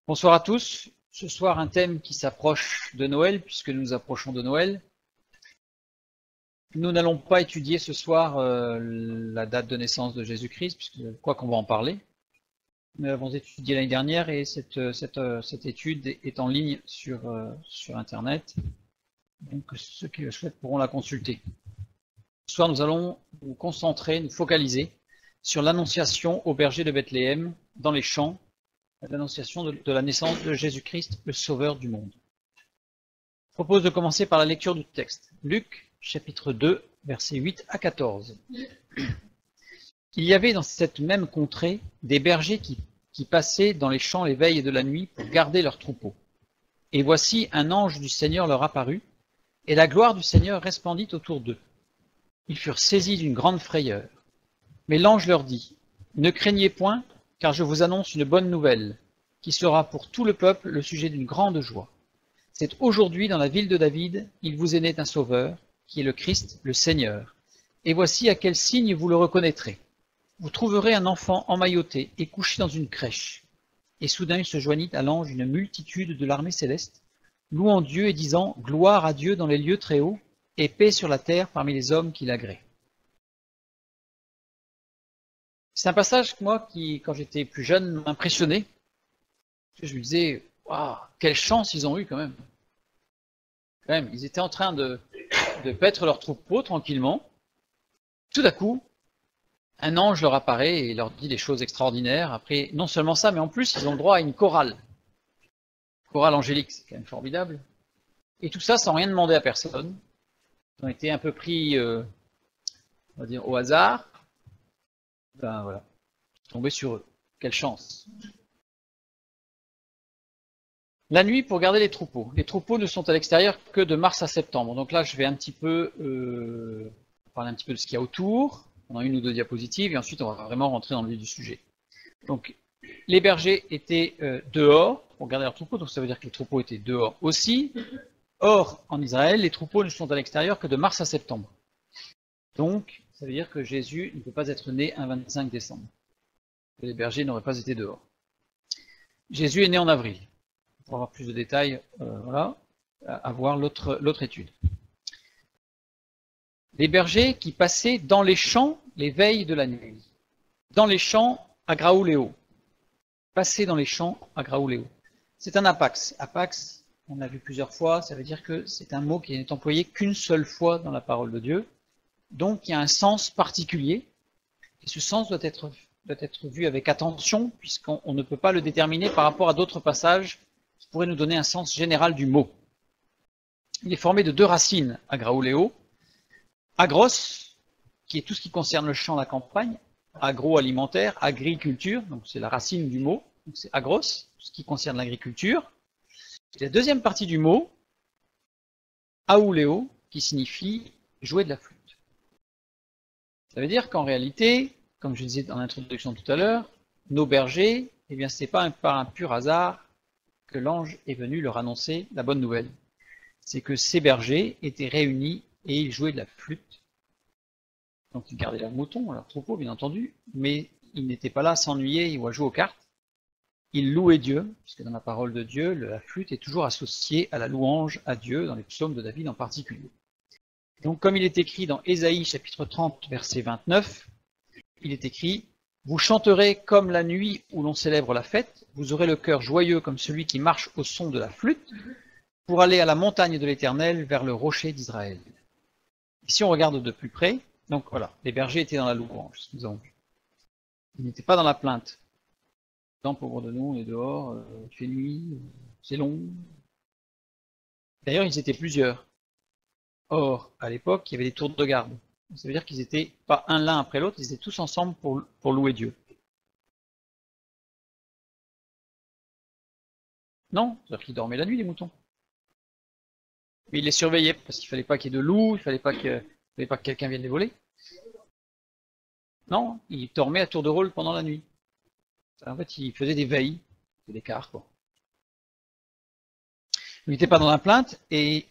Bonsoir à tous. Ce soir, un thème qui s'approche de Noël, puisque nous nous approchons de Noël. Nous n'allons pas étudier ce soir la date de naissance de Jésus-Christ, puisque quoi qu'on va en parler. Nous l'avons étudié l'année dernière et cette étude est en ligne sur Internet. Donc ceux qui le souhaitent pourront la consulter. Ce soir, nous allons nous concentrer, nous focaliser sur l'annonciation au berger de Bethléem, dans les champs, l'annonciation de la naissance de Jésus-Christ, le Sauveur du monde. Je propose de commencer par la lecture du texte. Luc, chapitre 2, versets 8 à 14. Il y avait dans cette même contrée des bergers qui passaient dans les champs les veilles de la nuit pour garder leurs troupeaux. Et voici un ange du Seigneur leur apparut, et la gloire du Seigneur resplendit autour d'eux. Ils furent saisis d'une grande frayeur. Mais l'ange leur dit, « Ne craignez point, car je vous annonce une bonne nouvelle, qui sera pour tout le peuple le sujet d'une grande joie. C'est aujourd'hui dans la ville de David, il vous est né un sauveur, qui est le Christ, le Seigneur. Et voici à quel signe vous le reconnaîtrez. Vous trouverez un enfant emmailloté et couché dans une crèche. » Et soudain il se joignit à l'ange une multitude de l'armée céleste, louant Dieu et disant « Gloire à Dieu dans les lieux très hauts, et paix sur la terre parmi les hommes qui l'agréent. » C'est un passage, moi, qui, quand j'étais plus jeune, m'impressionnait. Je me disais, waouh, quelle chance ils ont eu quand même. Ils étaient en train de paître leur troupeau tranquillement. Tout d'un coup, un ange leur apparaît et leur dit des choses extraordinaires. Après, non seulement ça, mais en plus, ils ont le droit à une chorale. Chorale angélique, c'est quand même formidable. Et tout ça sans rien demander à personne. Ils ont été un peu pris, on va dire, au hasard. Ben voilà, tombé sur eux. Quelle chance. La nuit pour garder les troupeaux. Les troupeaux ne sont à l'extérieur que de mars à septembre. Donc là, je vais un petit peu parler un petit peu de ce qu'il y a autour. On a une ou deux diapositives et ensuite on va vraiment rentrer dans le vif du sujet. Donc les bergers étaient dehors pour garder leurs troupeaux, donc ça veut dire que les troupeaux étaient dehors aussi. Or, en Israël, les troupeaux ne sont à l'extérieur que de mars à septembre. Donc, ça veut dire que Jésus ne peut pas être né un 25 décembre. Les bergers n'auraient pas été dehors. Jésus est né en avril. Pour avoir plus de détails, voilà, à voir l'autre étude. Les bergers qui passaient dans les champs les veilles de la nuit. Dans les champs à Graouléo. Passer dans les champs à Graouléo. C'est un apax. Apax, on a vu plusieurs fois, ça veut dire que c'est un mot qui n'est employé qu'une seule fois dans la parole de Dieu. Donc il y a un sens particulier. Et ce sens doit être vu avec attention, puisqu'on ne peut pas le déterminer par rapport à d'autres passages qui pourraient nous donner un sens général du mot. Il est formé de deux racines, agraoléo. Agros, qui est tout ce qui concerne le champ, la campagne, agroalimentaire, agriculture, donc c'est la racine du mot, donc c'est agros, tout ce qui concerne l'agriculture. Et la deuxième partie du mot, aouléo, qui signifie jouer de la flûte. Ça veut dire qu'en réalité, comme je disais dans l'introduction tout à l'heure, nos bergers, eh bien c'est pas par un pur hasard que l'ange est venu leur annoncer la bonne nouvelle. C'est que ces bergers étaient réunis et ils jouaient de la flûte. Donc ils gardaient leurs moutons, leurs troupeaux bien entendu, mais ils n'étaient pas là à s'ennuyer ou à jouer aux cartes. Ils louaient Dieu, puisque dans la parole de Dieu, la flûte est toujours associée à la louange à Dieu, dans les psaumes de David en particulier. Donc comme il est écrit dans Ésaïe chapitre 30 verset 29, il est écrit « Vous chanterez comme la nuit où l'on célèbre la fête, vous aurez le cœur joyeux comme celui qui marche au son de la flûte, pour aller à la montagne de l'Éternel, vers le rocher d'Israël. » Si on regarde de plus près, donc voilà, les bergers étaient dans la louange, ce que nous avons vu. Ils n'étaient pas dans la plainte. Tant pauvre de nous, on est dehors, il fait nuit, c'est long. D'ailleurs, ils étaient plusieurs. Or, à l'époque, il y avait des tours de garde. Ça veut dire qu'ils n'étaient pas un l'un après l'autre, ils étaient tous ensemble pour louer Dieu. Non, c'est-à-dire qu'ils dormaient la nuit, les moutons. Mais ils les surveillaient, parce qu'il ne fallait pas qu'il y ait de loups, il ne fallait pas que quelqu'un vienne les voler. Non, ils dormaient à tour de rôle pendant la nuit. En fait, ils faisaient des veilles, des quarts, quoi. Ils n'étaient pas dans la plainte, et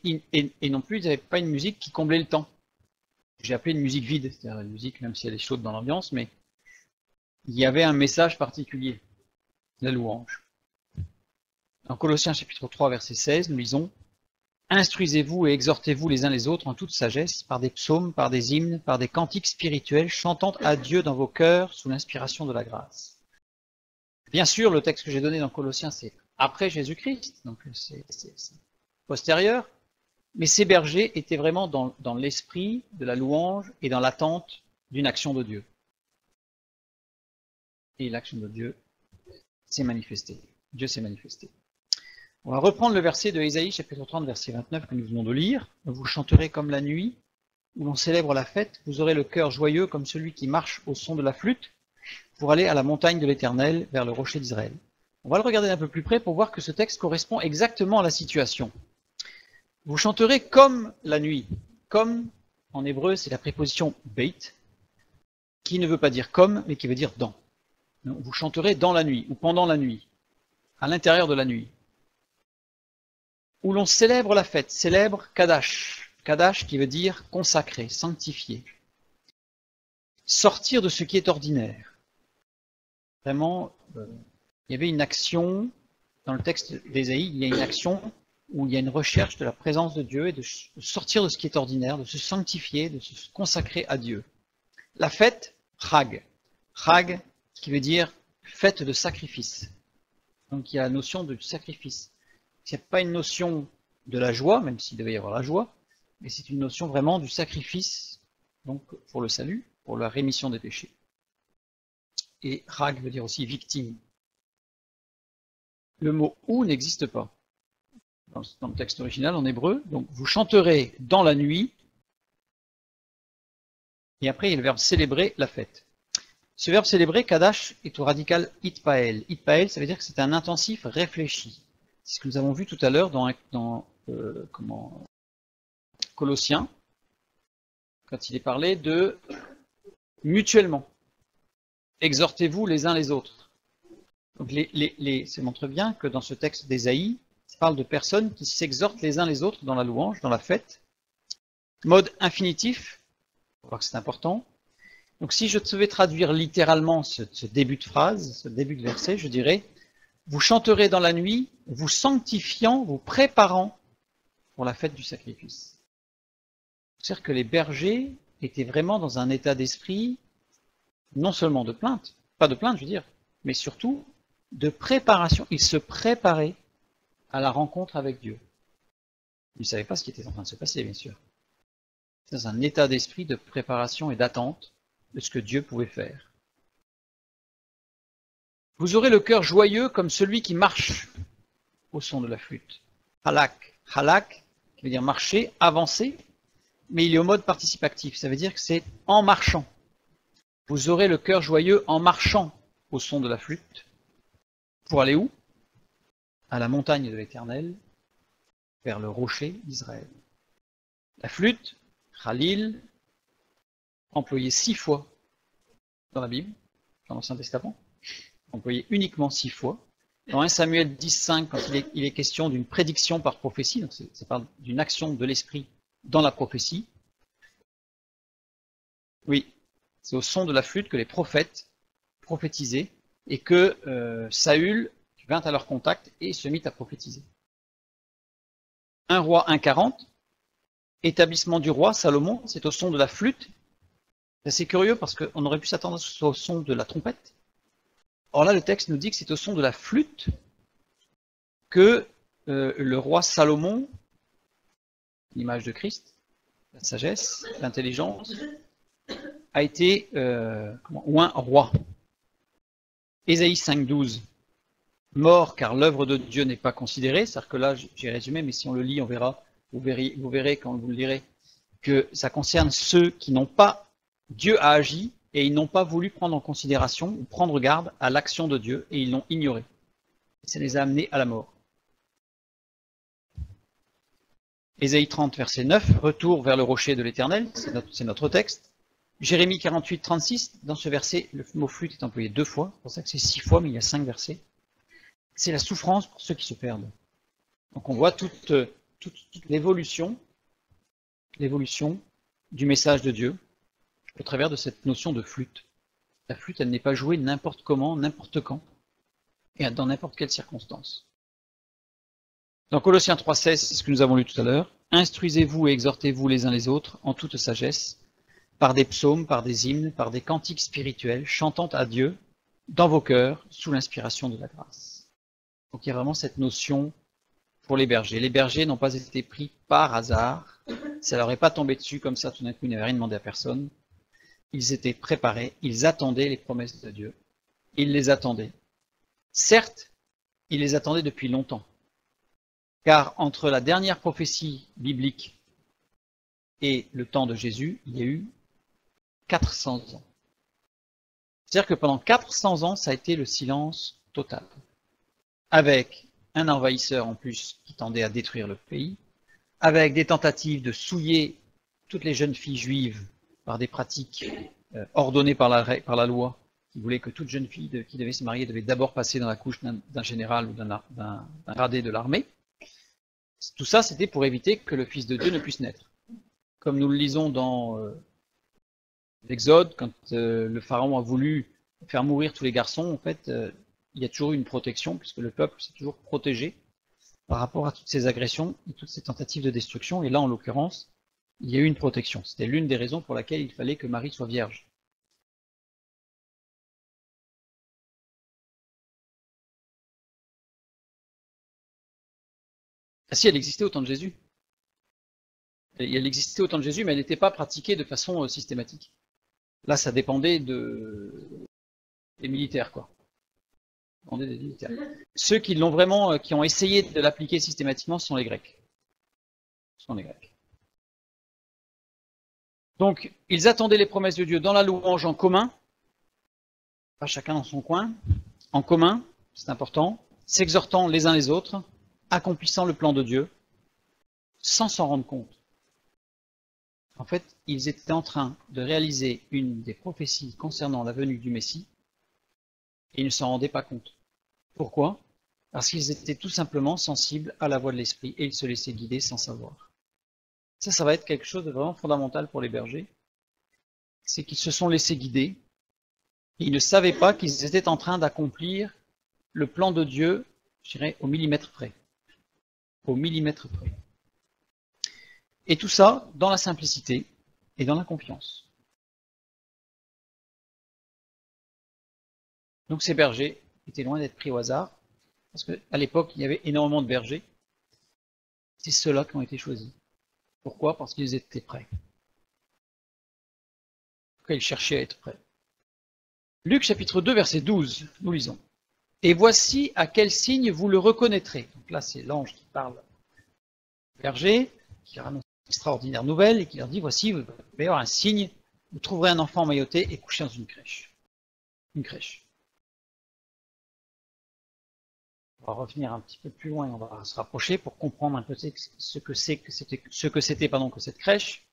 non plus, ils n'avaient pas une musique qui comblait le temps. J'ai appelé une musique vide, c'est-à-dire une musique, même si elle est chaude dans l'ambiance, mais il y avait un message particulier, la louange. Dans Colossiens chapitre 3, verset 16, nous lisons « Instruisez-vous et exhortez-vous les uns les autres en toute sagesse, par des psaumes, par des hymnes, par des cantiques spirituels, chantant à Dieu dans vos cœurs sous l'inspiration de la grâce. » Bien sûr, le texte que j'ai donné dans Colossiens, c'est après Jésus-Christ, donc c'est postérieur, mais ces bergers étaient vraiment dans l'esprit de la louange et dans l'attente d'une action de Dieu. Et l'action de Dieu s'est manifestée. Dieu s'est manifesté. On va reprendre le verset de Ésaïe, chapitre 30, verset 29, que nous venons de lire. Vous chanterez comme la nuit, où l'on célèbre la fête. Vous aurez le cœur joyeux comme celui qui marche au son de la flûte, pour aller à la montagne de l'Éternel, vers le rocher d'Israël. On va le regarder d'un peu plus près pour voir que ce texte correspond exactement à la situation. Vous chanterez comme la nuit. Comme, en hébreu, c'est la préposition beit, qui ne veut pas dire comme, mais qui veut dire dans. Donc, vous chanterez dans la nuit, ou pendant la nuit, à l'intérieur de la nuit. Où l'on célèbre la fête, célèbre Kadash. Kadash qui veut dire consacré, sanctifié. Sortir de ce qui est ordinaire. Vraiment, il y avait une action, dans le texte d'Ésaïe, il y a une action où il y a une recherche de la présence de Dieu et de sortir de ce qui est ordinaire, de se sanctifier, de se consacrer à Dieu. La fête, Chag. Chag qui veut dire fête de sacrifice. Donc il y a la notion de sacrifice. Ce n'est pas une notion de la joie, même s'il devait y avoir la joie, mais c'est une notion vraiment du sacrifice, donc pour le salut, pour la rémission des péchés. Et Chag veut dire aussi victime. Le mot ou n'existe pas dans le texte original en hébreu. Donc vous chanterez dans la nuit, et après il y a le verbe célébrer la fête. Ce verbe célébrer, Kadash, est au radical itpael. Itpael, ça veut dire que c'est un intensif réfléchi. C'est ce que nous avons vu tout à l'heure dans Colossiens, quand il est parlé de mutuellement. Exhortez-vous les uns les autres. Donc ça montre bien que dans ce texte d'Ésaïe, ça parle de personnes qui s'exhortent les uns les autres dans la louange, dans la fête. Mode infinitif, on voit que c'est important. Donc si je devais traduire littéralement ce début de phrase, ce début de verset, je dirais « Vous chanterez dans la nuit, vous sanctifiant, vous préparant pour la fête du sacrifice. » C'est-à-dire que les bergers étaient vraiment dans un état d'esprit, non seulement de plainte, pas de plainte je veux dire, mais surtout de préparation. Ils se préparaient à la rencontre avec Dieu. Ils ne savaient pas ce qui était en train de se passer, bien sûr. C'est dans un état d'esprit de préparation et d'attente de ce que Dieu pouvait faire. Vous aurez le cœur joyeux comme celui qui marche au son de la flûte. Halak. Halak, qui veut dire marcher, avancer, mais il est au mode participatif. Ça veut dire que c'est en marchant. Vous aurez le cœur joyeux en marchant au son de la flûte. Pour aller où? À la montagne de l'Éternel, vers le rocher d'Israël. La flûte, Khalil, employée 6 fois dans la Bible, dans l'Ancien Testament, employée uniquement 6 fois. Dans 1 Samuel 10,5, quand il est question d'une prédiction par prophétie, donc c'est d'une action de l'esprit dans la prophétie. Oui, c'est au son de la flûte que les prophètes prophétisaient et que Saül vint à leur contact et se mit à prophétiser. 1 Roi 1,40, établissement du roi Salomon, c'est au son de la flûte. C'est assez curieux parce qu'on aurait pu s'attendre à ce que ce soit au son de la trompette. Or là, le texte nous dit que c'est au son de la flûte que le roi Salomon, l'image de Christ, la sagesse, l'intelligence, a été oint roi. Ésaïe 5,12, mort car l'œuvre de Dieu n'est pas considérée, c'est-à-dire que là j'ai résumé, mais si on le lit, on verra, vous verrez quand vous le lirez, que ça concerne ceux qui n'ont pas, Dieu a agi, et ils n'ont pas voulu prendre en considération ou prendre garde à l'action de Dieu, et ils l'ont ignoré. Ça les a amenés à la mort. Ésaïe 30, verset 9, retour vers le rocher de l'Éternel, c'est notre texte. Jérémie 48, 36, dans ce verset, le mot flûte est employé 2 fois, c'est pour ça que c'est 6 fois, mais il y a 5 versets. C'est la souffrance pour ceux qui se perdent. Donc on voit toute l'évolution du message de Dieu au travers de cette notion de flûte. La flûte, elle n'est pas jouée n'importe comment, n'importe quand, et dans n'importe quelle circonstance. Dans Colossiens 3,16, c'est ce que nous avons lu tout à l'heure. Instruisez-vous et exhortez-vous les uns les autres en toute sagesse, par des psaumes, par des hymnes, par des cantiques spirituels, chantant à Dieu dans vos cœurs, sous l'inspiration de la grâce. Donc il y a vraiment cette notion pour les bergers. Les bergers n'ont pas été pris par hasard. Ça leur est pas tombé dessus comme ça, tout d'un coup, ils n'avaient rien demandé à personne. Ils étaient préparés, ils attendaient les promesses de Dieu. Ils les attendaient. Certes, ils les attendaient depuis longtemps. Car entre la dernière prophétie biblique et le temps de Jésus, il y a eu 400 ans. C'est-à-dire que pendant 400 ans, ça a été le silence total. Avec un envahisseur en plus qui tendait à détruire le pays, avec des tentatives de souiller toutes les jeunes filles juives par des pratiques ordonnées par la loi, qui voulait que toute jeune fille qui devait se marier devait d'abord passer dans la couche d'un général ou d'un gradé de l'armée. Tout ça, c'était pour éviter que le Fils de Dieu ne puisse naître. Comme nous le lisons dans l'Exode, quand le Pharaon a voulu faire mourir tous les garçons, en fait, il y a toujours eu une protection, puisque le peuple s'est toujours protégé par rapport à toutes ces agressions et toutes ces tentatives de destruction. Et là, en l'occurrence, il y a eu une protection. C'était l'une des raisons pour laquelle il fallait que Marie soit vierge. Ah si, elle existait au temps de Jésus. Elle existait au temps de Jésus, mais elle n'était pas pratiquée de façon systématique. Là, ça dépendait des militaires, quoi. Des militaires. Ceux qui l'ont vraiment, qui ont essayé de l'appliquer systématiquement, ce sont les Grecs. Donc, ils attendaient les promesses de Dieu dans la louange en commun, pas chacun dans son coin, en commun, c'est important, s'exhortant les uns les autres, accomplissant le plan de Dieu, sans s'en rendre compte. En fait, ils étaient en train de réaliser une des prophéties concernant la venue du Messie, et ils ne s'en rendaient pas compte. Pourquoi? Parce qu'ils étaient tout simplement sensibles à la voix de l'Esprit, et ils se laissaient guider sans savoir. Ça va être quelque chose de vraiment fondamental pour les bergers, c'est qu'ils se sont laissés guider, et ils ne savaient pas qu'ils étaient en train d'accomplir le plan de Dieu, je dirais, au millimètre près. Au millimètre près. Et tout ça dans la simplicité et dans la confiance. Donc ces bergers étaient loin d'être pris au hasard, parce qu'à l'époque, il y avait énormément de bergers. C'est ceux-là qui ont été choisis. Pourquoi? Parce qu'ils étaient prêts. Ils cherchaient à être prêts. Luc chapitre 2, verset 12, nous lisons. Et voici à quel signe vous le reconnaîtrez. Donc là, c'est l'ange qui parle aux bergers, qui leur annonce une extraordinaire nouvelle, et qui leur dit, voici, vous allez avoir un signe, vous trouverez un enfant emmailloté et couché dans une crèche. Une crèche. On va revenir un petit peu plus loin, on va se rapprocher pour comprendre un peu ce que c'était que cette crèche.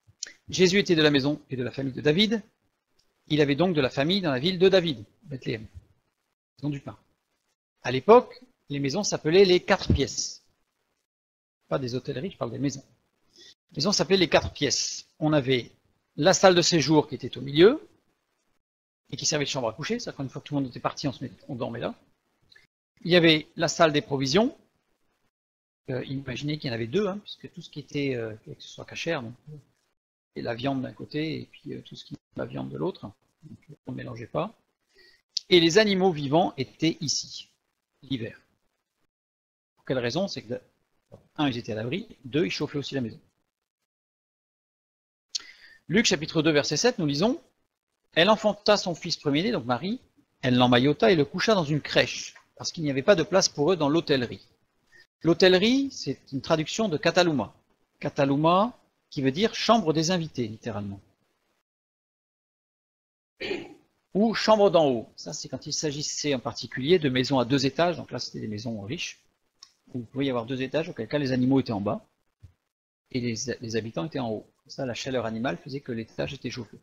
Jésus était de la maison et de la famille de David. Il avait donc de la famille dans la ville de David, Bethléem, maison du pain. À l'époque, les maisons s'appelaient les 4 pièces. Pas des hôtelleries, je parle des maisons. Les maisons s'appelaient les 4 pièces. On avait la salle de séjour qui était au milieu et qui servait de chambre à coucher. C'est-à-dire qu'une fois que tout le monde était parti, on dormait là. Il y avait la salle des provisions. Imaginez qu'il y en avait 2, puisque tout ce qui était, que ce soit cachère, donc, et la viande d'un côté, et puis tout ce qui était la viande de l'autre. Donc on ne mélangeait pas. Et les animaux vivants étaient ici, l'hiver. Pour quelle raison? C'est que, 1, ils étaient à l'abri, 2, ils chauffaient aussi la maison. Luc chapitre 2, verset 7, nous lisons, elle enfanta son fils premier-né, donc Marie, elle l'emmaillota et le coucha dans une crèche, parce qu'il n'y avait pas de place pour eux dans l'hôtellerie. L'hôtellerie, c'est une traduction de Kataluma. Kataluma, qui veut dire chambre des invités, littéralement. Ou chambre d'en haut. Ça, c'est quand il s'agissait en particulier de maisons à 2 étages, donc là, c'était des maisons riches, où il pouvait y avoir 2 étages, auquel cas les animaux étaient en bas, et les habitants étaient en haut. Ça, la chaleur animale faisait que l'étage était chauffé.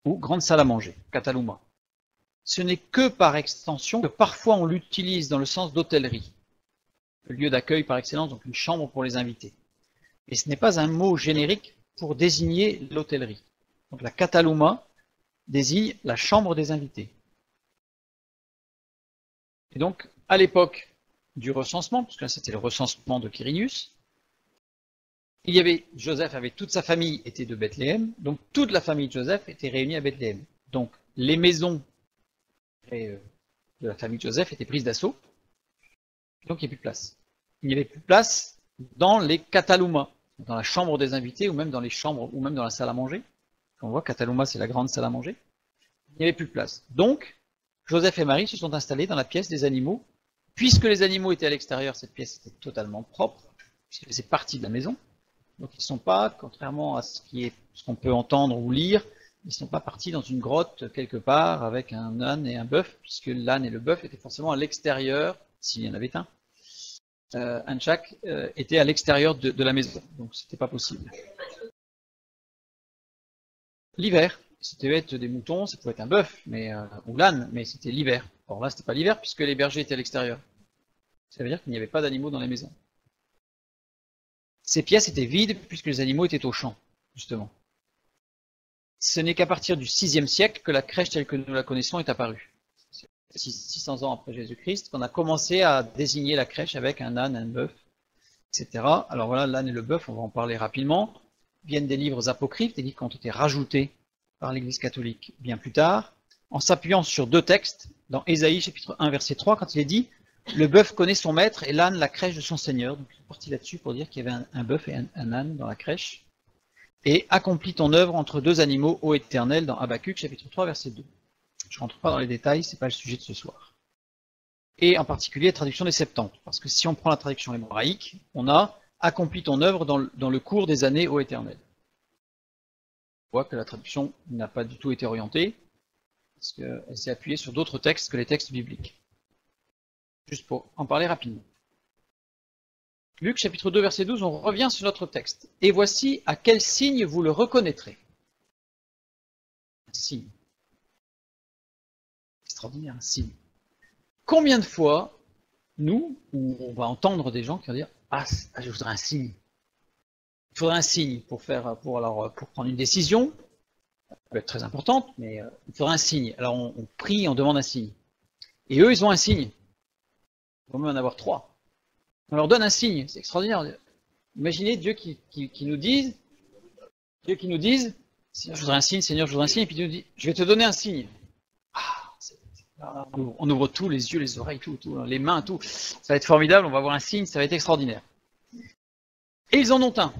Ou grande salle à manger, Kataluma. Ce n'est que par extension que parfois on l'utilise dans le sens d'hôtellerie. Le lieu d'accueil par excellence, donc une chambre pour les invités. Et ce n'est pas un mot générique pour désigner l'hôtellerie. Donc la Kataluma désigne la chambre des invités. Et donc, à l'époque du recensement, parce que là c'était le recensement de Quirinius. Joseph avait toute sa famille était de Bethléem, donc toute la famille de Joseph était réunie à Bethléem. Donc les maisons de la famille de Joseph étaient prises d'assaut, donc il n'y a plus de place. Il n'y avait plus de place dans les Cataluma, dans la chambre des invités, ou même dans les chambres, ou même dans la salle à manger. On voit, Cataluma c'est la grande salle à manger. Il n'y avait plus de place. Donc, Joseph et Marie se sont installés dans la pièce des animaux. Puisque les animaux étaient à l'extérieur, cette pièce était totalement propre, puisqu'elle faisait partie de la maison. Donc ils ne sont pas, contrairement à ce qu'on peut entendre ou lire, ils ne sont pas partis dans une grotte quelque part avec un âne et un bœuf, puisque l'âne et le bœuf étaient forcément à l'extérieur, s'il y en avait un de chaque était à l'extérieur de la maison, donc c'était pas possible. L'hiver, c'était être des moutons, ça pouvait être un bœuf, ou l'âne, mais c'était l'hiver. Or là, c'était pas l'hiver puisque les bergers étaient à l'extérieur. Ça veut dire qu'il n'y avait pas d'animaux dans les maisons. Ces pièces étaient vides puisque les animaux étaient au champ, justement. Ce n'est qu'à partir du VIe siècle que la crèche telle que nous la connaissons est apparue. 600 ans après Jésus-Christ, qu'on a commencé à désigner la crèche avec un âne, un bœuf, etc. Alors voilà, l'âne et le bœuf, on va en parler rapidement, viennent des livres apocryphes, des livres qui ont été rajoutés par l'Église catholique bien plus tard, en s'appuyant sur deux textes, dans Ésaïe chapitre 1 verset 3, quand il est dit « Le bœuf connaît son maître et l'âne la crèche de son seigneur ». Donc il est parti là-dessus pour dire qu'il y avait un bœuf et un âne dans la crèche. Et « Accomplis ton œuvre entre deux animaux, ô Éternel » dans Habacuc chapitre 3 verset 2. Je ne rentre pas dans les détails, ce n'est pas le sujet de ce soir. Et en particulier la traduction des Septante, parce que si on prend la traduction hébraïque, on a « Accomplis ton œuvre dans le cours des années, ô Éternel ». On voit que la traduction n'a pas du tout été orientée, parce qu'elle s'est appuyée sur d'autres textes que les textes bibliques. Juste pour en parler rapidement. Luc chapitre 2 verset 12, on revient sur notre texte. « Et voici à quel signe vous le reconnaîtrez ». Un signe. Extraordinaire, un signe. Combien de fois, nous, on va entendre des gens qui vont dire « Ah, je voudrais un signe ». Il faudrait un signe pour prendre une décision, ça peut être très importante, mais il faudrait un signe. Alors on prie, on demande un signe. Et eux, ils ont un signe. Il faut même en avoir 3. On leur donne un signe, c'est extraordinaire. Imaginez Dieu qui nous dise, Seigneur, je voudrais un signe, Seigneur, je voudrais un signe, et puis Dieu nous dit, je vais te donner un signe. On ouvre tout, les yeux, les oreilles, tout, les mains, tout. Ça va être formidable, on va avoir un signe, ça va être extraordinaire. Et ils en ont un.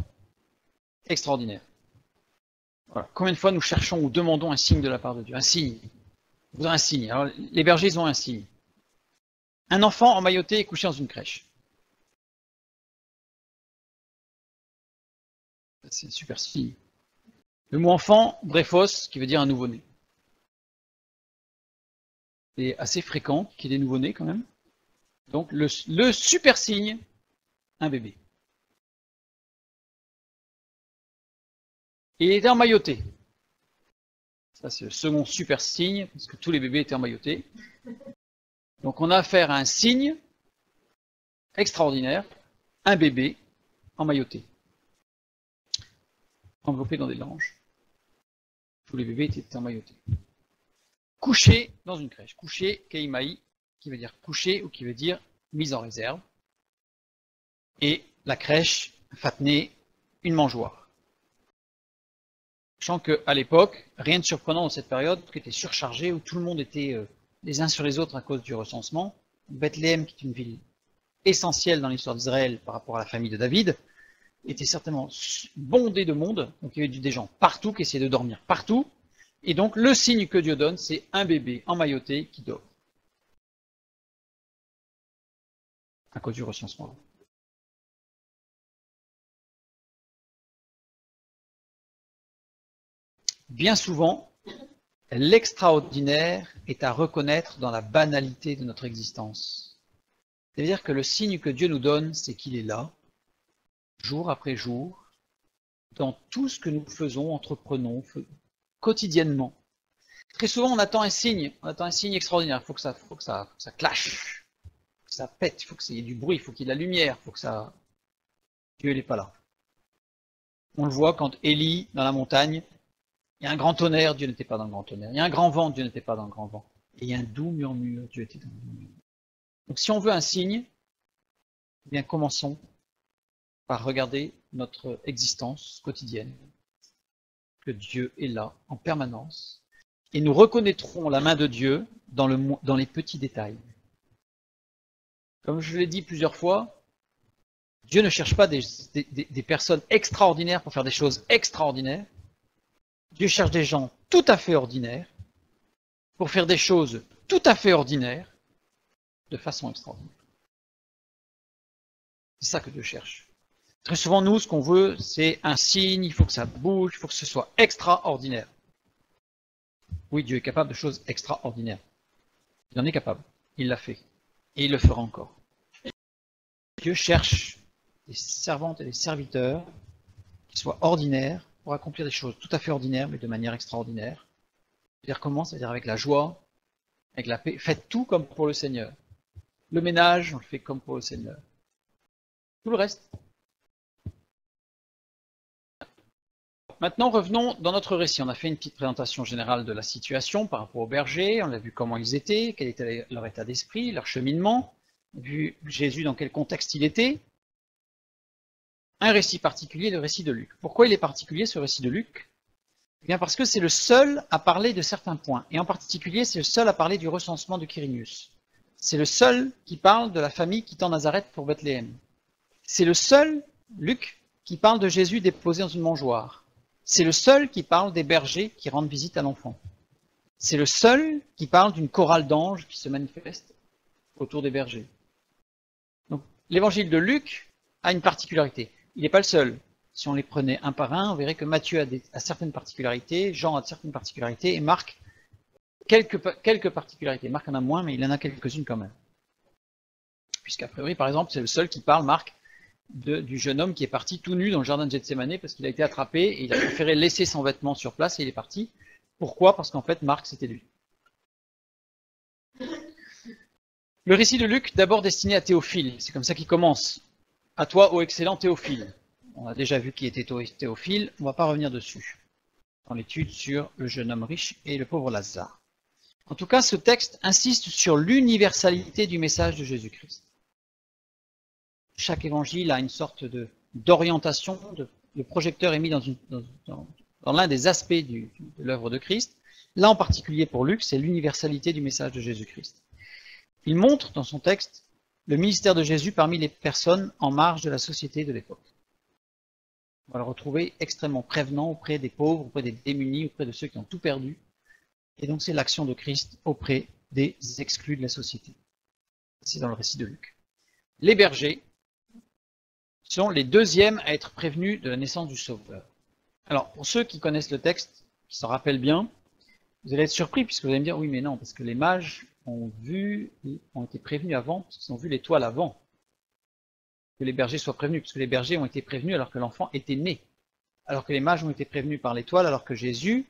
Extraordinaire. Voilà. Combien de fois nous cherchons ou demandons un signe de la part de Dieu? Un signe. On voudrait un signe. Alors, les bergers, ils ont un signe. Un enfant emmailloté et couché dans une crèche. C'est un super signe. Le mot enfant, brephos, qui veut dire un nouveau-né. C'est assez fréquent qu'il y ait des nouveau-nés quand même. Donc le super signe, un bébé. Et il était emmailloté. Ça c'est le second super signe, parce que tous les bébés étaient emmaillotés. Donc on a affaire à un signe extraordinaire, un bébé emmailloté. Enveloppé dans des langes. Tous les bébés étaient emmaillotés. Couché dans une crèche. Couché, keimaï, qui veut dire couché ou qui veut dire mise en réserve. Et la crèche, fatné, une mangeoire. Sachant qu'à l'époque, rien de surprenant dans cette période, qui était surchargée, où tout le monde était les uns sur les autres à cause du recensement. Bethléem, qui est une ville essentielle dans l'histoire d'Israël par rapport à la famille de David, était certainement bondée de monde. Donc il y avait des gens partout qui essayaient de dormir partout. Et donc, le signe que Dieu donne, c'est un bébé emmailloté qui dort. À cause du recensement. Bien souvent, l'extraordinaire est à reconnaître dans la banalité de notre existence. C'est-à-dire que le signe que Dieu nous donne, c'est qu'il est là, jour après jour, dans tout ce que nous faisons, entreprenons, quotidiennement. Très souvent, on attend un signe extraordinaire. Il faut que ça clash, que ça pète, il faut qu'il y ait du bruit, il faut qu'il y ait de la lumière, il faut que ça... Dieu n'est pas là. On le voit quand Élie, dans la montagne, il y a un grand tonnerre, Dieu n'était pas dans le grand tonnerre. Il y a un grand vent, Dieu n'était pas dans le grand vent. Et il y a un doux murmure, Dieu était dans le murmure. Donc si on veut un signe, Eh bien, commençons par regarder notre existence quotidienne, que Dieu est là en permanence, et nous reconnaîtrons la main de Dieu dans les petits détails. Comme je l'ai dit plusieurs fois, Dieu ne cherche pas des personnes extraordinaires pour faire des choses extraordinaires. Dieu cherche des gens tout à fait ordinaires pour faire des choses tout à fait ordinaires de façon extraordinaire. C'est ça que Dieu cherche. Très souvent, nous, ce qu'on veut, c'est un signe, il faut que ça bouge, il faut que ce soit extraordinaire. Oui, Dieu est capable de choses extraordinaires. Il en est capable. Il l'a fait. Et il le fera encore. Dieu cherche des servantes et des serviteurs qui soient ordinaires pour accomplir des choses tout à fait ordinaires, mais de manière extraordinaire. C'est-à-dire comment? C'est-à-dire avec la joie, avec la paix. Faites tout comme pour le Seigneur. Le ménage, on le fait comme pour le Seigneur. Tout le reste. Maintenant, revenons dans notre récit. On a fait une petite présentation générale de la situation par rapport aux bergers. On a vu comment ils étaient, quel était leur état d'esprit, leur cheminement. On a vu Jésus dans quel contexte il était. Un récit particulier, le récit de Luc. Pourquoi il est particulier, ce récit de Luc? Eh bien parce que c'est le seul à parler de certains points. Et en particulier, c'est le seul à parler du recensement de Quirinius. C'est le seul qui parle de la famille quittant Nazareth pour Bethléem. C'est le seul, Luc, qui parle de Jésus déposé dans une mangeoire. C'est le seul qui parle des bergers qui rendent visite à l'enfant. C'est le seul qui parle d'une chorale d'anges qui se manifeste autour des bergers. Donc, l'évangile de Luc a une particularité. Il n'est pas le seul. Si on les prenait un par un, on verrait que Matthieu a certaines particularités, Jean a certaines particularités, et Marc quelques particularités. Marc en a moins, mais il en a quelques-unes quand même. Puisqu'a priori, par exemple, c'est le seul qui parle, Marc, du jeune homme qui est parti tout nu dans le jardin de Gethsémanée parce qu'il a été attrapé et il a préféré laisser son vêtement sur place et il est parti. Pourquoi? Parce qu'en fait, Marc, c'était lui. Le récit de Luc, d'abord destiné à Théophile. C'est comme ça qu'il commence. À toi, ô excellent Théophile. On a déjà vu qui était Théophile, on ne va pas revenir dessus. Dans l'étude sur le jeune homme riche et le pauvre Lazare. En tout cas, ce texte insiste sur l'universalité du message de Jésus-Christ. Chaque évangile a une sorte d'orientation, le projecteur est mis dans l'un des aspects de l'œuvre de Christ. Là, en particulier pour Luc, c'est l'universalité du message de Jésus-Christ. Il montre dans son texte le ministère de Jésus parmi les personnes en marge de la société de l'époque. On va le retrouver extrêmement prévenant auprès des pauvres, auprès des démunis, auprès de ceux qui ont tout perdu. Et donc c'est l'action de Christ auprès des exclus de la société. C'est dans le récit de Luc. Les bergers sont les deuxièmes à être prévenus de la naissance du Sauveur. Alors, pour ceux qui connaissent le texte, qui s'en rappellent bien, vous allez être surpris puisque vous allez me dire, oui mais non, parce que les mages ont été prévenus avant, parce qu'ils ont vu l'étoile avant que les bergers soient prévenus, puisque les bergers ont été prévenus alors que l'enfant était né, alors que les mages ont été prévenus par l'étoile alors que Jésus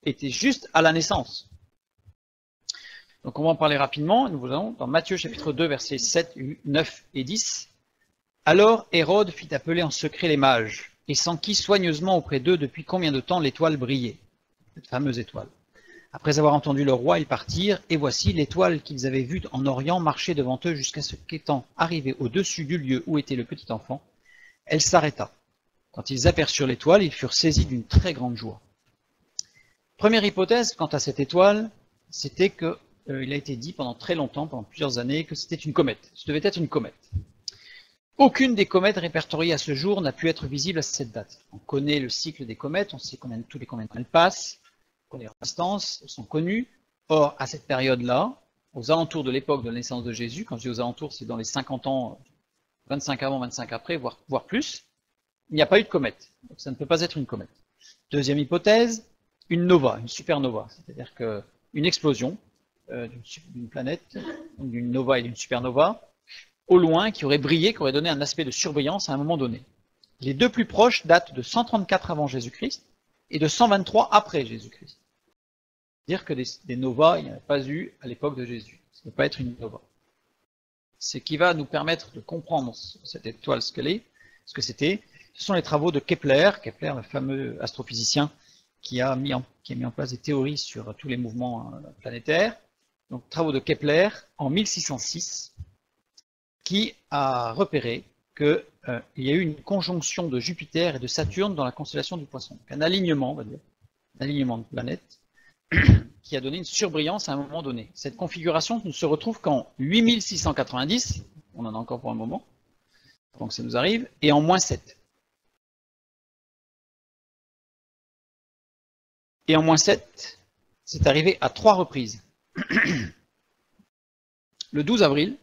était juste à la naissance. Donc on va en parler rapidement, nous allons dans Matthieu chapitre 2 versets 7, 9 et 10. Alors Hérode fit appeler en secret les mages, et s'enquit soigneusement auprès d'eux depuis combien de temps l'étoile brillait, cette fameuse étoile. Après avoir entendu le roi, ils partirent, et voici l'étoile qu'ils avaient vue en Orient marcher devant eux jusqu'à ce qu'étant arrivée au-dessus du lieu où était le petit enfant, elle s'arrêta. Quand ils aperçurent l'étoile, ils furent saisis d'une très grande joie. Première hypothèse quant à cette étoile, c'était que il a été dit pendant très longtemps, pendant plusieurs années, que c'était une comète. Ce devait être une comète. Aucune des comètes répertoriées à ce jour n'a pu être visible à cette date. On connaît le cycle des comètes, on sait combien de temps elles passent, on connaît leur distance, elles sont connues. Or, à cette période-là, aux alentours de l'époque de la naissance de Jésus, quand je dis aux alentours, c'est dans les 50 ans, 25 avant, 25 après, voire plus, il n'y a pas eu de comète. Donc ça ne peut pas être une comète. Deuxième hypothèse, une nova, une supernova, c'est-à-dire qu'une explosion d'une planète, d'une nova et d'une supernova, au loin, qui aurait brillé, qui aurait donné un aspect de surbrillance à un moment donné. Les deux plus proches datent de 134 avant Jésus-Christ et de 123 après Jésus-Christ. C'est-à-dire que des novas, il n'y en a pas eu à l'époque de Jésus. Ça ne peut pas être une nova. Ce qui va nous permettre de comprendre cette étoile, ce que c'était, ce sont les travaux de Kepler, le fameux astrophysicien qui a mis en place des théories sur tous les mouvements planétaires. Donc, travaux de Kepler en 1606, qui a repéré qu'il y a eu une conjonction de Jupiter et de Saturne dans la constellation du Poisson. Donc un alignement, on va dire, un alignement de planètes, qui a donné une surbrillance à un moment donné. Cette configuration ne se retrouve qu'en 8690, on en a encore pour un moment, avant que ça nous arrive, et en -7. Et en -7, c'est arrivé à 3 reprises. Le 12 avril,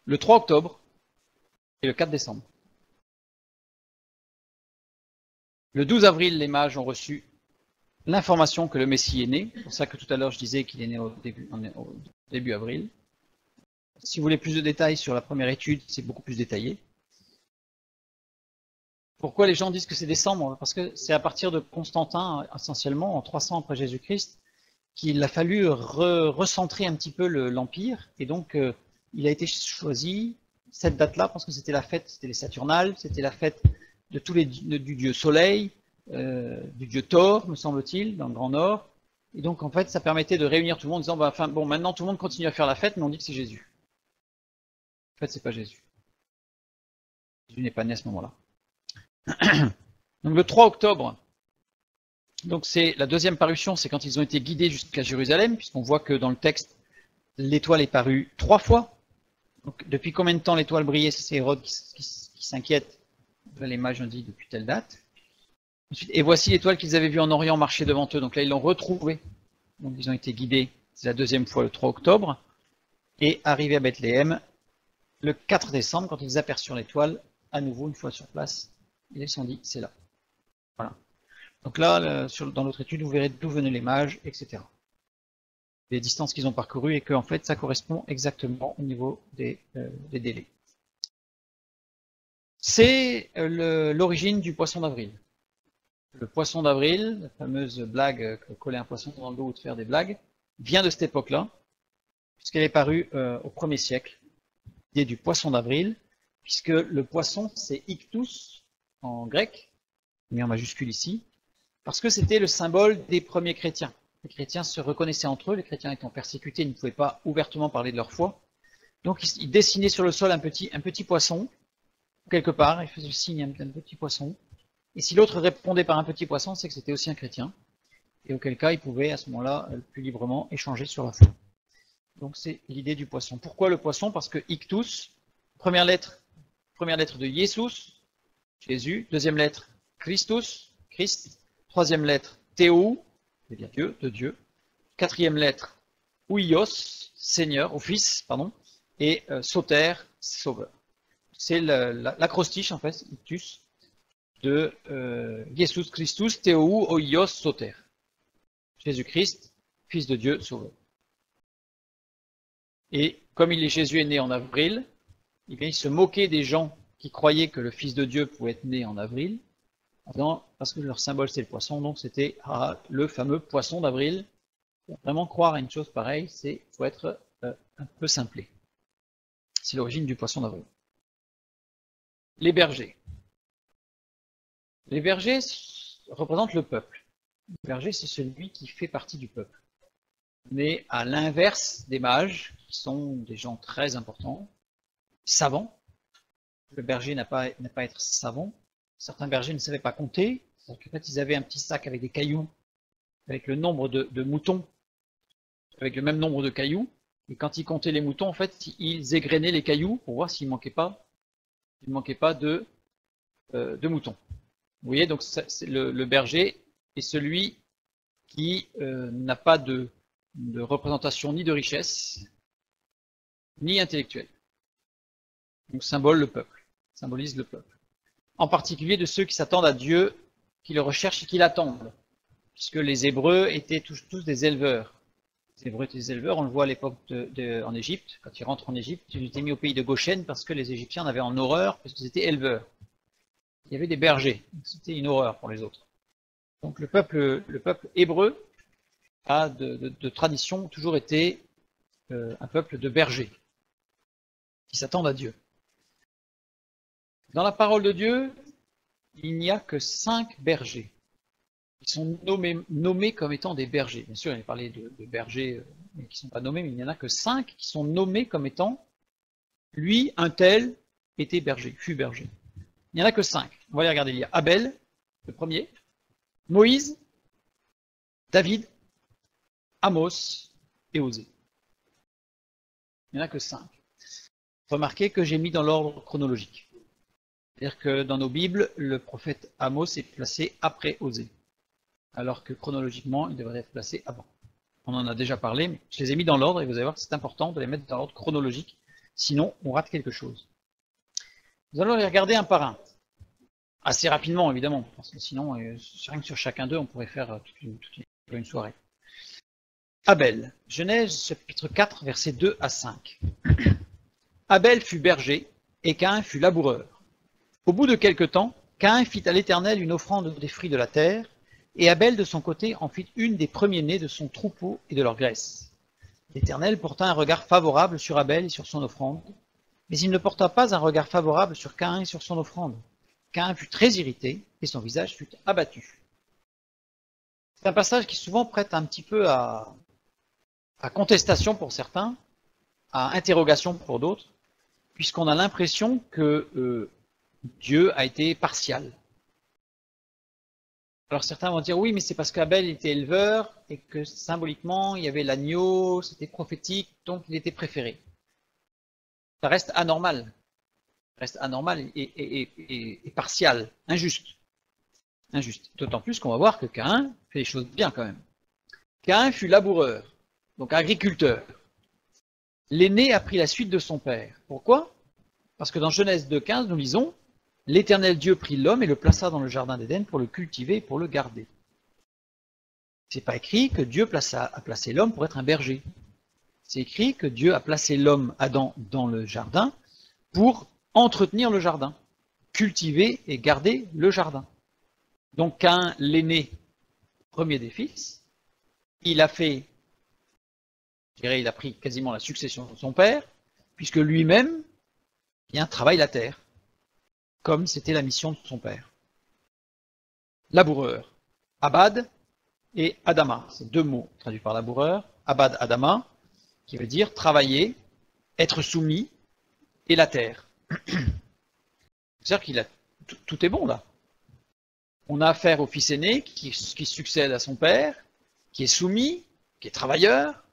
le 3 octobre et le 4 décembre. Le 12 avril, les mages ont reçu l'information que le Messie est né. C'est pour ça que tout à l'heure je disais qu'il est né au début avril. Si vous voulez plus de détails sur la première étude, c'est beaucoup plus détaillé. Pourquoi les gens disent que c'est décembre? Parce que c'est à partir de Constantin, essentiellement, en 300 après Jésus-Christ, qu'il a fallu recentrer un petit peu l'Empire. Et donc, il a été choisi cette date-là, parce que c'était la fête, c'était les Saturnales, c'était la fête de tous du dieu Soleil, du dieu Thor, me semble-t-il, dans le Grand Nord. Et donc, en fait, ça permettait de réunir tout le monde en disant, bah, enfin, bon, maintenant tout le monde continue à faire la fête, mais on dit que c'est Jésus. En fait, c'est pas Jésus. Jésus n'est pas né à ce moment-là. Donc le 3 octobre, donc c'est la deuxième parution, c'est quand ils ont été guidés jusqu'à Jérusalem, puisqu'on voit que dans le texte, l'étoile est parue 3 fois. Donc depuis combien de temps l'étoile brillait? C'est Hérode qui s'inquiète. Les mages ont dit depuis telle date. Ensuite, et voici l'étoile qu'ils avaient vue en Orient marcher devant eux. Donc là, ils l'ont retrouvée. Donc ils ont été guidés, c'est la deuxième fois le 3 octobre. Et arrivés à Bethléem, le 4 décembre, quand ils aperçurent l'étoile, à nouveau, une fois sur place, ils se sont dit, c'est là. Voilà. Donc là, dans l'autre étude, vous verrez d'où venaient les mages, etc. Les distances qu'ils ont parcourues et que, en fait, ça correspond exactement au niveau des délais. C'est l'origine du poisson d'avril. Le poisson d'avril, la fameuse blague que coller un poisson dans le dos ou de faire des blagues, vient de cette époque-là, puisqu'elle est parue au 1er siècle, l'idée du poisson d'avril, puisque le poisson, c'est ictus en grec, mis en majuscule ici, parce que c'était le symbole des premiers chrétiens. Les chrétiens se reconnaissaient entre eux, les chrétiens étant persécutés, ils ne pouvaient pas ouvertement parler de leur foi. Donc ils dessinaient sur le sol un petit poisson, quelque part, ils faisaient le signe d'un petit poisson. Et si l'autre répondait par un petit poisson, c'est que c'était aussi un chrétien. Et auquel cas, ils pouvaient à ce moment-là plus librement échanger sur la foi. Donc c'est l'idée du poisson. Pourquoi le poisson? Parce que ictus, première lettre de Jesus, Jésus, deuxième lettre Christus, Christ, troisième lettre Théou, c'est-à-dire Dieu, de Dieu, quatrième lettre Ouios, Seigneur, ou Fils, pardon, et Soter, Sauveur. C'est l'acrostiche en fait, ictus, de Jesus Christus, Théou, Ouios, Soter. Jésus-Christ, Fils de Dieu, Sauveur. Et comme Jésus est né en avril, eh bien, il se moquait des gens qui croyaient que le Fils de Dieu pouvait être né en avril, parce que leur symbole c'est le poisson, donc c'était le fameux poisson d'avril. Vraiment croire à une chose pareille, c'est faut être un peu simplé. C'est l'origine du poisson d'avril. Les bergers. Les bergers représentent le peuple. Le berger, c'est celui qui fait partie du peuple. Mais à l'inverse des mages, qui sont des gens très importants, savants. Le berger n'a pas à être savant. Certains bergers ne savaient pas compter. En fait, ils avaient un petit sac avec des cailloux, avec le nombre de moutons, avec le même nombre de cailloux. Et quand ils comptaient les moutons, en fait, ils égrenaient les cailloux pour voir s'il ne manquait pas de moutons. Vous voyez, donc le berger est celui qui n'a pas de représentation ni de richesse, ni intellectuelle. Donc symbolise le peuple. En particulier de ceux qui s'attendent à Dieu, qui le recherchent et qui l'attendent. Puisque les Hébreux étaient tous des éleveurs. Les Hébreux étaient des éleveurs, on le voit à l'époque en Égypte. Quand ils rentrent en Égypte, ils étaient mis au pays de Goshen parce que les Égyptiens en avaient en horreur, parce qu'ils étaient éleveurs. Il y avait des bergers, c'était une horreur pour les autres. Donc le peuple hébreu a de tradition toujours été un peuple de bergers, qui s'attendent à Dieu. Dans la parole de Dieu, il n'y a que 5 bergers. Ils sont nommés comme étant des bergers. Bien sûr, il est parlé de bergers qui ne sont pas nommés, mais il n'y en a que 5 qui sont nommés comme étant lui, un tel, était berger, fut berger. Il n'y en a que 5. On va les regarder. Il y a Abel, le premier, Moïse, David, Amos et Osée. Il n'y en a que 5. Remarquez que j'ai mis dans l'ordre chronologique. C'est-à-dire que dans nos Bibles, le prophète Amos est placé après Osée, alors que chronologiquement, il devrait être placé avant. On en a déjà parlé, mais je les ai mis dans l'ordre et vous allez voir que c'est important de les mettre dans l'ordre chronologique, sinon on rate quelque chose. Nous allons les regarder un par un, assez rapidement évidemment, parce que sinon, rien que sur chacun d'eux, on pourrait faire toute une soirée. Abel, Genèse chapitre 4, versets 2 à 5. Abel fut berger et Caïn fut laboureur. Au bout de quelque temps, Caïn fit à l'Éternel une offrande des fruits de la terre, et Abel de son côté en fit une des premiers-nés de son troupeau et de leur graisse. L'Éternel porta un regard favorable sur Abel et sur son offrande, mais il ne porta pas un regard favorable sur Caïn et sur son offrande. Caïn fut très irrité et son visage fut abattu. C'est un passage qui souvent prête un petit peu à contestation pour certains, à interrogation pour d'autres, puisqu'on a l'impression que Dieu a été partial. Alors certains vont dire oui, mais c'est parce qu'Abel était éleveur et que symboliquement il y avait l'agneau, c'était prophétique, donc il était préféré. Ça reste anormal. Ça reste anormal et partial, injuste. Injuste. D'autant plus qu'on va voir que Caïn fait les choses bien quand même. Caïn fut laboureur, donc agriculteur. L'aîné a pris la suite de son père. Pourquoi? Parce que dans Genèse 2,15, nous lisons « L'Éternel Dieu prit l'homme et le plaça dans le jardin d'Éden pour le cultiver et pour le garder. » C'est pas écrit que Dieu a placé l'homme pour être un berger. C'est écrit que Dieu a placé l'homme, Adam, dans le jardin pour entretenir le jardin, cultiver et garder le jardin. Donc Caïn, l'aîné, premier des fils, il a fait, je dirais, il a pris quasiment la succession de son père, puisque lui-même travaille la terre, comme c'était la mission de son père. Laboureur, Abad et Adama, c'est deux mots traduits par laboureur, Abad, Adama, qui veut dire travailler, être soumis, et la terre. C'est-à-dire qu'il a tout est bon là. On a affaire au fils aîné qui succède à son père, qui est soumis, qui est travailleur,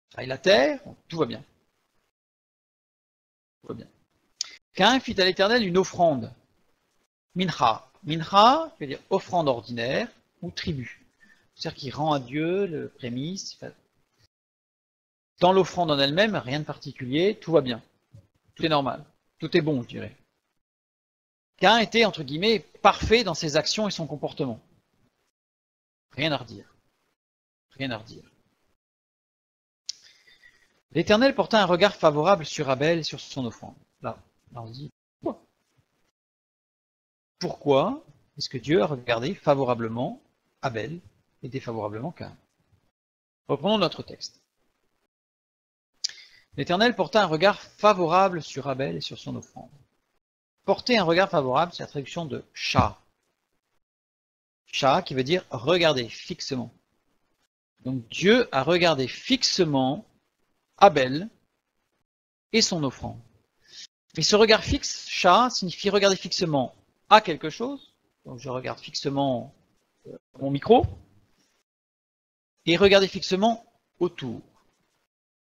travaille la terre, tout va bien. Tout va bien. Caïn fit à l'Éternel une offrande, mincha. Mincha veut dire offrande ordinaire ou tribut. C'est-à-dire qu'il rend à Dieu le prémice. Dans l'offrande en elle-même, rien de particulier, tout va bien. Tout est normal. Tout est bon, je dirais. Caïn était, entre guillemets, parfait dans ses actions et son comportement. Rien à redire. Rien à redire. L'Éternel porta un regard favorable sur Abel et sur son offrande. Là on se dit, pourquoi est-ce que Dieu a regardé favorablement Abel et défavorablement Caïn? Reprenons notre texte. L'Éternel porta un regard favorable sur Abel et sur son offrande. Porter un regard favorable, c'est la traduction de Shah. Shah qui veut dire regarder fixement. Donc Dieu a regardé fixement Abel et son offrande. Et ce regard fixe, Shah, signifie regarder fixement à quelque chose. Donc je regarde fixement mon micro. Et regarder fixement autour.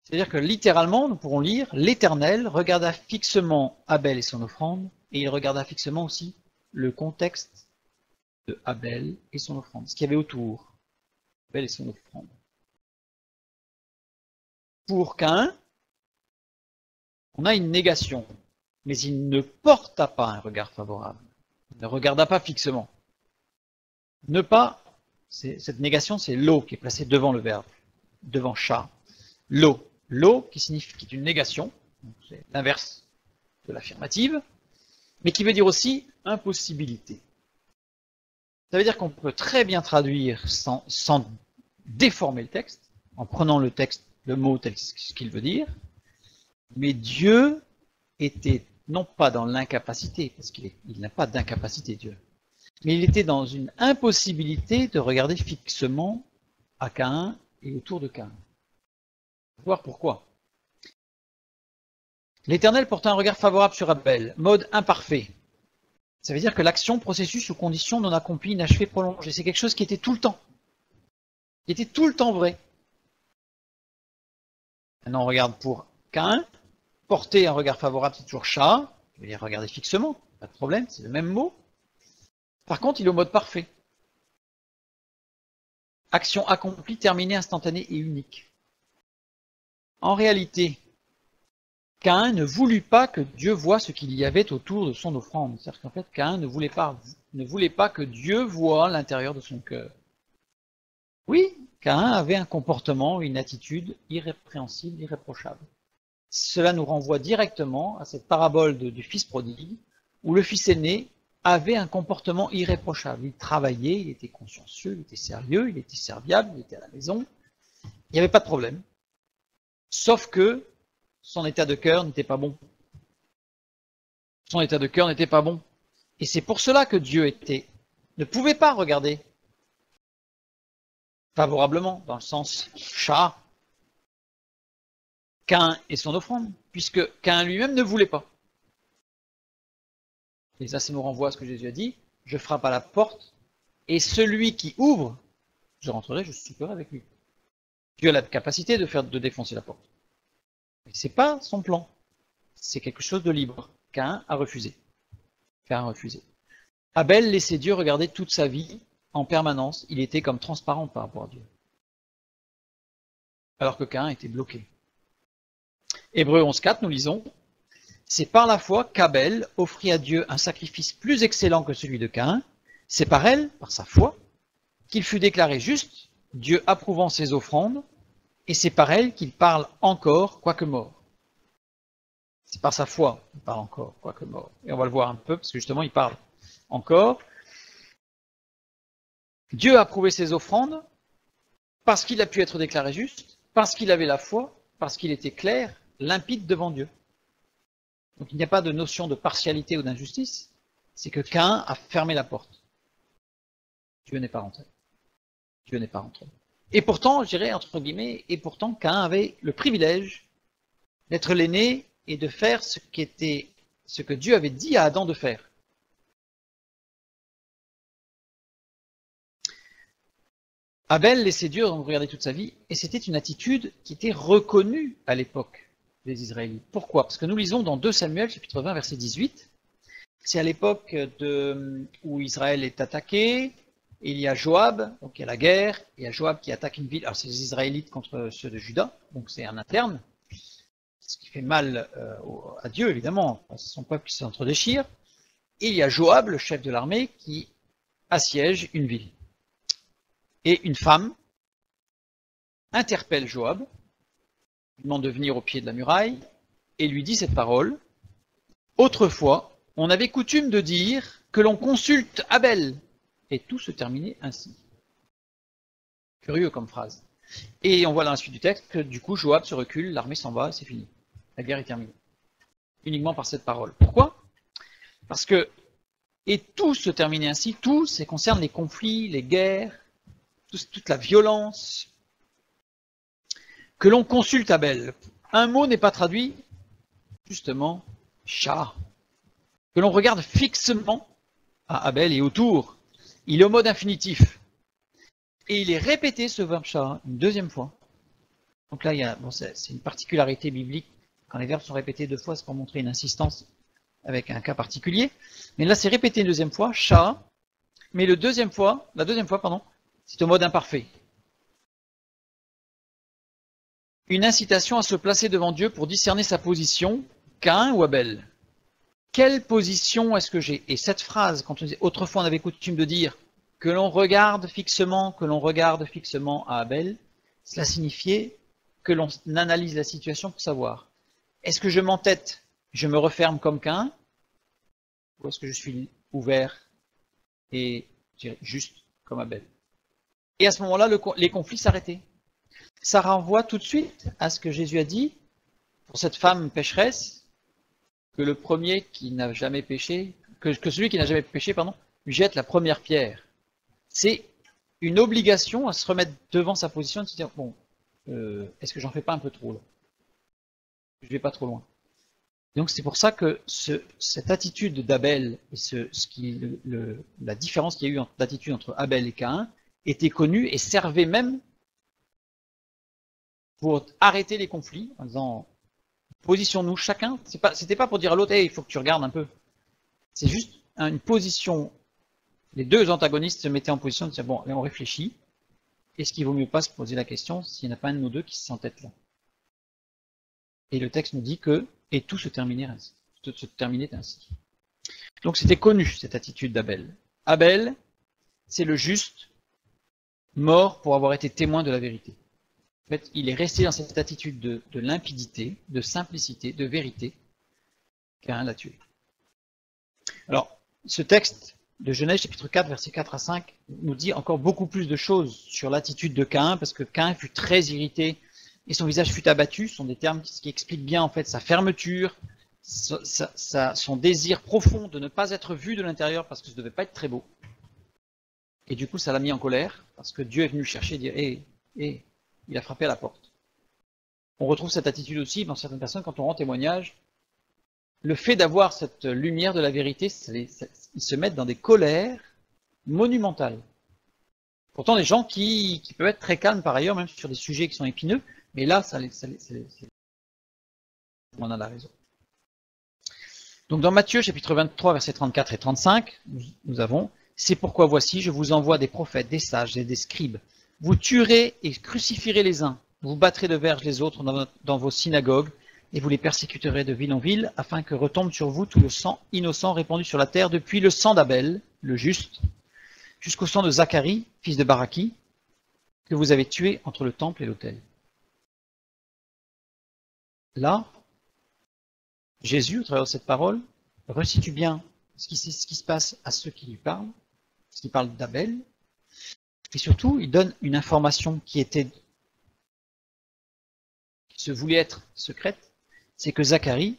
C'est-à-dire que littéralement, nous pourrons lire, l'Éternel regarda fixement Abel et son offrande, et il regarda fixement aussi le contexte de Abel et son offrande, ce qu'il y avait autour, Abel et son offrande. Pour Caïn, on a une négation, mais il ne porta pas un regard favorable, il ne regarda pas fixement. Ne pas, cette négation, c'est l'eau qui est placée devant le verbe, devant chat. L'eau. L'eau qui est une négation, c'est l'inverse de l'affirmative, mais qui veut dire aussi impossibilité. Ça veut dire qu'on peut très bien traduire sans déformer le texte, en prenant le texte, le mot tel ce qu'il veut dire, mais Dieu était non pas dans l'incapacité, parce qu'il n'a pas d'incapacité Dieu, mais il était dans une impossibilité de regarder fixement à Caïn et autour de Caïn. Voir pourquoi. L'Éternel porta un regard favorable sur Abel, mode imparfait. Ça veut dire que l'action, processus ou condition non accomplie, inachevée, prolongée. C'est quelque chose qui était tout le temps. Qui était tout le temps vrai. Maintenant, on regarde pour Caïn. Porter un regard favorable, c'est toujours chat. Je vais dire regarder fixement, pas de problème, c'est le même mot. Par contre, il est au mode parfait. Action accomplie, terminée, instantanée et unique. En réalité, Caïn ne voulut pas que Dieu voie ce qu'il y avait autour de son offrande. C'est-à-dire qu'en fait, Caïn ne voulait pas que Dieu voie l'intérieur de son cœur. Oui, Caïn avait un comportement, une attitude irrépréhensible, irréprochable. Cela nous renvoie directement à cette parabole du fils prodigue, où le fils aîné avait un comportement irréprochable. Il travaillait, il était consciencieux, il était sérieux, il était serviable, il était à la maison. Il n'y avait pas de problème. Sauf que son état de cœur n'était pas bon. Son état de cœur n'était pas bon. Et c'est pour cela que Dieu ne pouvait pas regarder favorablement, dans le sens chat, Caïn et son offrande, puisque Caïn lui-même ne voulait pas. Et ça nous renvoie à ce que Jésus a dit, je frappe à la porte, et celui qui ouvre, je rentrerai, je souperai avec lui. Dieu a la capacité de défoncer la porte. Mais ce n'est pas son plan. C'est quelque chose de libre. Caïn a refusé. Caïn a refusé. Abel laissait Dieu regarder toute sa vie en permanence. Il était comme transparent par rapport à Dieu. Alors que Caïn était bloqué. Hébreux 11.4, nous lisons, c'est par la foi qu'Abel offrit à Dieu un sacrifice plus excellent que celui de Caïn. C'est par elle, par sa foi, qu'il fut déclaré juste, Dieu approuvant ses offrandes, et c'est par elle qu'il parle encore, quoique mort. C'est par sa foi qu'il parle encore, quoique mort. Et on va le voir un peu, parce que justement, il parle encore. Dieu a approuvé ses offrandes parce qu'il a pu être déclaré juste, parce qu'il avait la foi, parce qu'il était clair, limpide devant Dieu. Donc il n'y a pas de notion de partialité ou d'injustice, c'est que Caïn a fermé la porte. Dieu n'est pas rentré. Dieu n'est pas rentré. Et pourtant, je dirais entre guillemets, et pourtant Caïn avait le privilège d'être l'aîné et de faire ce que Dieu avait dit à Adam de faire. Abel laissait Dieu regarder toute sa vie, et c'était une attitude qui était reconnue à l'époque des Israélites. Pourquoi? Parce que nous lisons dans 2 Samuel, chapitre 20, verset 18, c'est à l'époque où Israël est attaqué, il y a Joab, donc il y a la guerre, il y a Joab qui attaque une ville, alors c'est les Israélites contre ceux de Juda, donc c'est un interne, ce qui fait mal à Dieu évidemment, c'est son peuple qui s'entre-déchire, et il y a Joab, le chef de l'armée, qui assiège une ville. Et une femme interpelle Joab, lui demande de venir au pied de la muraille, et lui dit cette parole. Autrefois, on avait coutume de dire que l'on consulte Abel, et tout se terminait ainsi. Curieux comme phrase. Et on voit dans la suite du texte que du coup Joab se recule, l'armée s'en va, c'est fini. La guerre est terminée. Uniquement par cette parole. Pourquoi? Parce que, et tout se terminait ainsi, tout, ça concerne les conflits, les guerres, toute la violence, que l'on consulte Abel. Un mot n'est pas traduit, justement, chat. Que l'on regarde fixement à Abel et autour. Il est au mode infinitif. Et il est répété, ce verbe chat, une deuxième fois. Donc là, c'est une particularité biblique. Quand les verbes sont répétés 2 fois, c'est pour montrer une insistance avec un cas particulier. Mais là, c'est répété une deuxième fois, chat. Mais la deuxième fois, c'est au mode imparfait. Une incitation à se placer devant Dieu pour discerner sa position, Caïn ou Abel. Quelle position est-ce que j'ai? Et cette phrase, quand on disait, autrefois on avait coutume de dire que l'on regarde fixement à Abel, cela signifiait que l'on analyse la situation pour savoir, est-ce que je m'entête, je me referme comme Caïn, ou est-ce que je suis ouvert et juste comme Abel? Et à ce moment-là, les conflits s'arrêtaient. Ça renvoie tout de suite à ce que Jésus a dit pour cette femme pécheresse, que le premier qui n'a jamais péché, que celui qui n'a jamais péché, lui jette la première pierre. C'est une obligation à se remettre devant sa position et de se dire, bon, est-ce que j'en fais pas un peu trop là? Je vais pas trop loin. Donc c'est pour ça que cette attitude d'Abel et la différence qu'il y a eu d'attitude entre Abel et Caïn était connue et servait même pour arrêter les conflits en disant position-nous chacun. C'était pas pour dire à l'autre, hey, il faut que tu regardes un peu. C'est juste une position. Les deux antagonistes se mettaient en position de dire bon, on réfléchit. Est-ce qu'il vaut mieux pas se poser la question s'il n'y en a pas un de nous deux qui se sent tête là? Et le texte nous dit que et tout se terminait ainsi. Donc c'était connu cette attitude d'Abel. Abel, c'est le juste mort pour avoir été témoin de la vérité. En fait, il est resté dans cette attitude de limpidité, de simplicité, de vérité. Caïn l'a tué. Alors, ce texte de Genèse chapitre 4, versets 4 à 5, nous dit encore beaucoup plus de choses sur l'attitude de Caïn, parce que Caïn fut très irrité et son visage fut abattu. Ce sont des termes qui expliquent bien en fait sa fermeture, son désir profond de ne pas être vu de l'intérieur parce que ça ne devait pas être très beau. Et du coup, ça l'a mis en colère, parce que Dieu est venu chercher et dire il a frappé à la porte. On retrouve cette attitude aussi dans certaines personnes quand on rend témoignage. Le fait d'avoir cette lumière de la vérité, ils se mettent dans des colères monumentales. Pourtant, des gens qui peuvent être très calmes par ailleurs, même sur des sujets qui sont épineux, mais là, on a la raison. Donc dans Matthieu chapitre 23, versets 34 et 35, nous avons « C'est pourquoi voici, je vous envoie des prophètes, des sages et des scribes. Vous tuerez et crucifierez les uns, vous battrez de verges les autres dans vos synagogues, et vous les persécuterez de ville en ville, afin que retombe sur vous tout le sang innocent répandu sur la terre, depuis le sang d'Abel, le juste, jusqu'au sang de Zacharie, fils de Baraki, que vous avez tué entre le temple et l'autel. » Là, Jésus, au travers de cette parole, resitue bien ce qui se passe à ceux qui lui parlent, ce qui parle d'Abel, et surtout, il donne une information qui se voulait être secrète, c'est que Zacharie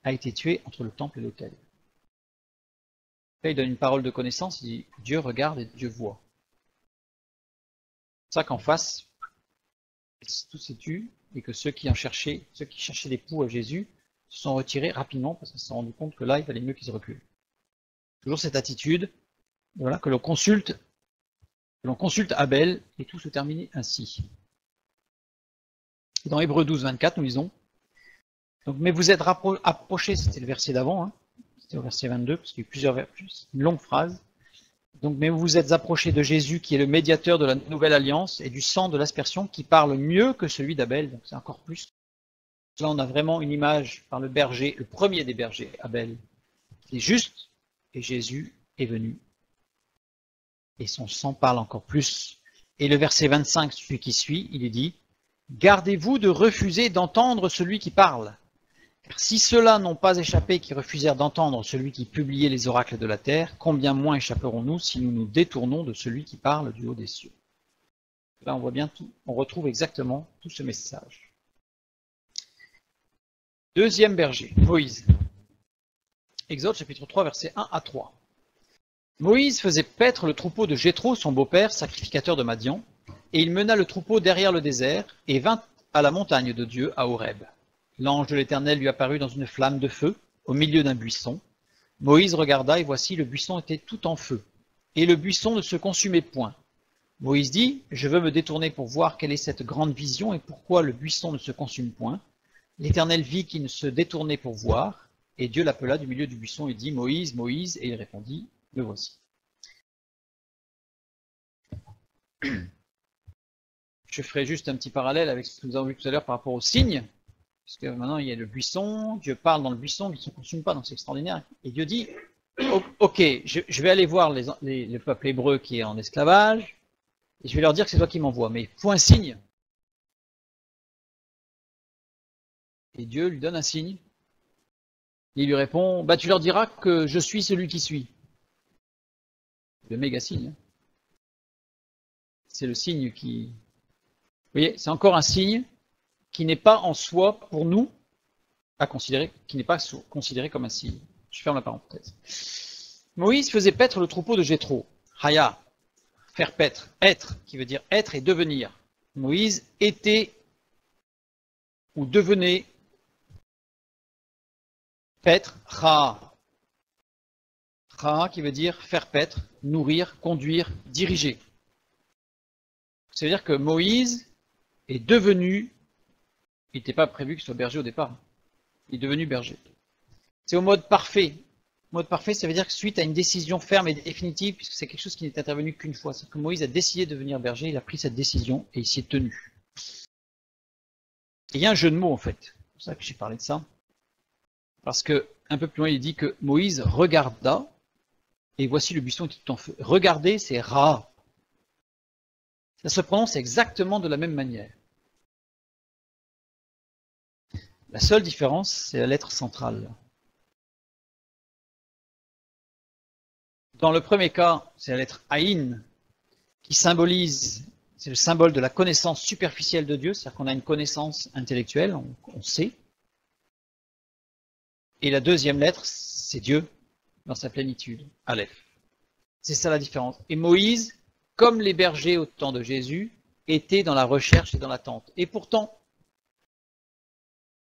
a été tué entre le temple et l'autel. Là, il donne une parole de connaissance, il dit Dieu regarde et Dieu voit. C'est ça qu'en face, tout s'est tu, et que ceux qui cherchaient l'époux à Jésus se sont retirés rapidement parce qu'ils se sont rendus compte que là, il valait mieux qu'ils reculent. Toujours cette attitude, voilà, que l'on consulte Abel et tout se termine ainsi. Et dans Hébreux 12, 24, nous lisons donc, mais vous êtes approchés, c'était le verset d'avant, c'était au verset 22, parce qu'il y a eu une longue phrase. Donc, mais vous vous êtes approchés de Jésus qui est le médiateur de la nouvelle alliance et du sang de l'aspersion qui parle mieux que celui d'Abel, donc c'est encore plus. Là, on a vraiment une image par le berger, le premier des bergers, Abel, qui est juste, et Jésus est venu. Et son sang parle encore plus. Et le verset 25, celui qui suit, il est dit « Gardez-vous de refuser d'entendre celui qui parle. Car si ceux-là n'ont pas échappé qui refusèrent d'entendre celui qui publiait les oracles de la terre, combien moins échapperons-nous si nous nous détournons de celui qui parle du haut des cieux ?» Là, on voit bien tout, on retrouve exactement tout ce message. Deuxième berger, Moïse. Exode chapitre 3, versets 1 à 3. Moïse faisait paître le troupeau de Jéthro, son beau-père, sacrificateur de Madian, et il mena le troupeau derrière le désert et vint à la montagne de Dieu, à Horeb. L'ange de l'Éternel lui apparut dans une flamme de feu, au milieu d'un buisson. Moïse regarda, et voici, le buisson était tout en feu, et le buisson ne se consumait point. Moïse dit, « Je veux me détourner pour voir quelle est cette grande vision et pourquoi le buisson ne se consume point. » L'Éternel vit qu'il ne se détournait pour voir, et Dieu l'appela du milieu du buisson et dit, « Moïse, Moïse » et il répondit, « Me voici. » Je ferai juste un petit parallèle avec ce que nous avons vu tout à l'heure par rapport aux signes, parce que maintenant il y a le buisson, Dieu parle dans le buisson, il ne se consume pas, donc c'est extraordinaire. Et Dieu dit, ok, je vais aller voir le peuple hébreu qui est en esclavage, et je vais leur dire que c'est toi qui m'envoies, mais il faut un signe. Et Dieu lui donne un signe. Il lui répond, bah tu leur diras que je suis celui qui suis. Le méga signe. C'est le signe qui... Vous voyez, c'est encore un signe qui n'est pas en soi, pour nous, à considérer, qui n'est pas considéré comme un signe. Je ferme la parenthèse. Moïse faisait paître le troupeau de Jéthro. Haya, faire paître, être, qui veut dire être et devenir. Moïse était ou devenait Paître, ra. Ra qui veut dire faire paître, nourrir, conduire, diriger. Ça veut dire que Moïse est devenu, il n'était pas prévu qu'il soit berger au départ, il est devenu berger. C'est au mode parfait. Mode parfait, ça veut dire que suite à une décision ferme et définitive, puisque c'est quelque chose qui n'est intervenu qu'une fois. C'est que Moïse a décidé de devenir berger, il a pris cette décision et il s'y est tenu. Et il y a un jeu de mots en fait, c'est pour ça que j'ai parlé de ça. Parce que un peu plus loin, il dit que Moïse regarda, et voici le buisson était tout en feu. Regarder, c'est ra. Ça se prononce exactement de la même manière. La seule différence, c'est la lettre centrale. Dans le premier cas, c'est la lettre Aïn, qui symbolise, c'est le symbole de la connaissance superficielle de Dieu, c'est-à-dire qu'on a une connaissance intellectuelle, on sait. Et la deuxième lettre, c'est Dieu, dans sa plénitude, Aleph. C'est ça la différence. Et Moïse, comme les bergers au temps de Jésus, était dans la recherche et dans l'attente. Et pourtant,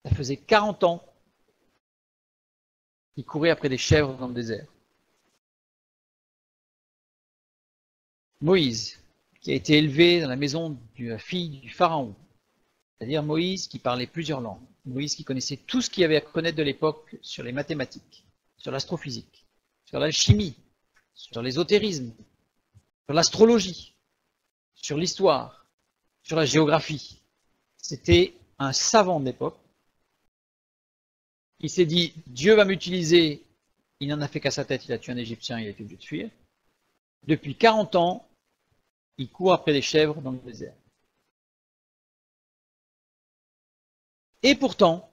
ça faisait 40 ans qu'il courait après des chèvres dans le désert. Moïse, qui a été élevé dans la maison de la fille du Pharaon, c'est-à-dire Moïse qui parlait plusieurs langues, Moïse qui connaissait tout ce qu'il y avait à connaître de l'époque sur les mathématiques, sur l'astrophysique, sur l'alchimie, sur l'ésotérisme, sur l'astrologie, sur l'histoire, sur la géographie. C'était un savant de l'époque. Il s'est dit, Dieu va m'utiliser, il n'en a fait qu'à sa tête, il a tué un Égyptien, il a été obligé de fuir. Depuis 40 ans, il court après les chèvres dans le désert. Et pourtant,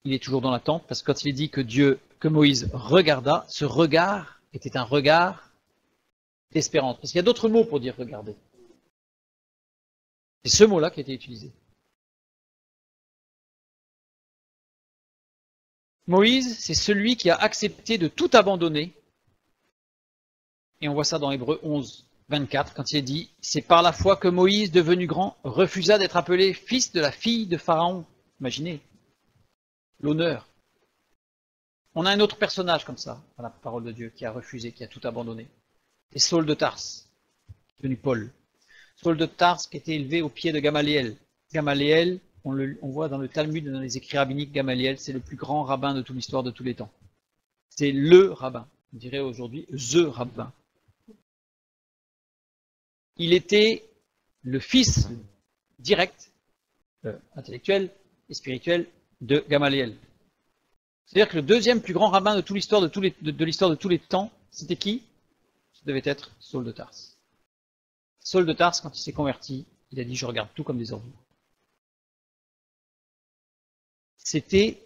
il est toujours dans l'attente, parce que quand il est dit que Moïse regarda, ce regard était un regard d'espérance. Parce qu'il y a d'autres mots pour dire regarder. C'est ce mot-là qui a été utilisé. Moïse, c'est celui qui a accepté de tout abandonner. Et on voit ça dans Hébreux 11, 24, quand il est dit « C'est par la foi que Moïse, devenu grand, refusa d'être appelé fils de la fille de Pharaon. » Imaginez l'honneur. On a un autre personnage comme ça, dans la parole de Dieu, qui a refusé, qui a tout abandonné. C'est Saul de Tarse, devenu Paul. Saul de Tarse qui était élevé au pied de Gamaliel. Gamaliel, on voit dans le Talmud, dans les écrits rabbiniques, Gamaliel, c'est le plus grand rabbin de toute l'histoire de tous les temps. C'est le rabbin, on dirait aujourd'hui the rabbin. Il était le fils direct, intellectuel et spirituel de Gamaliel. C'est-à-dire que le deuxième plus grand rabbin de toute l'histoire de l'histoire de tous les temps, c'était qui? Ça devait être Saul de Tarse. Saul de Tarse, quand il s'est converti, il a dit « Je regarde tout comme des ordures ». C'était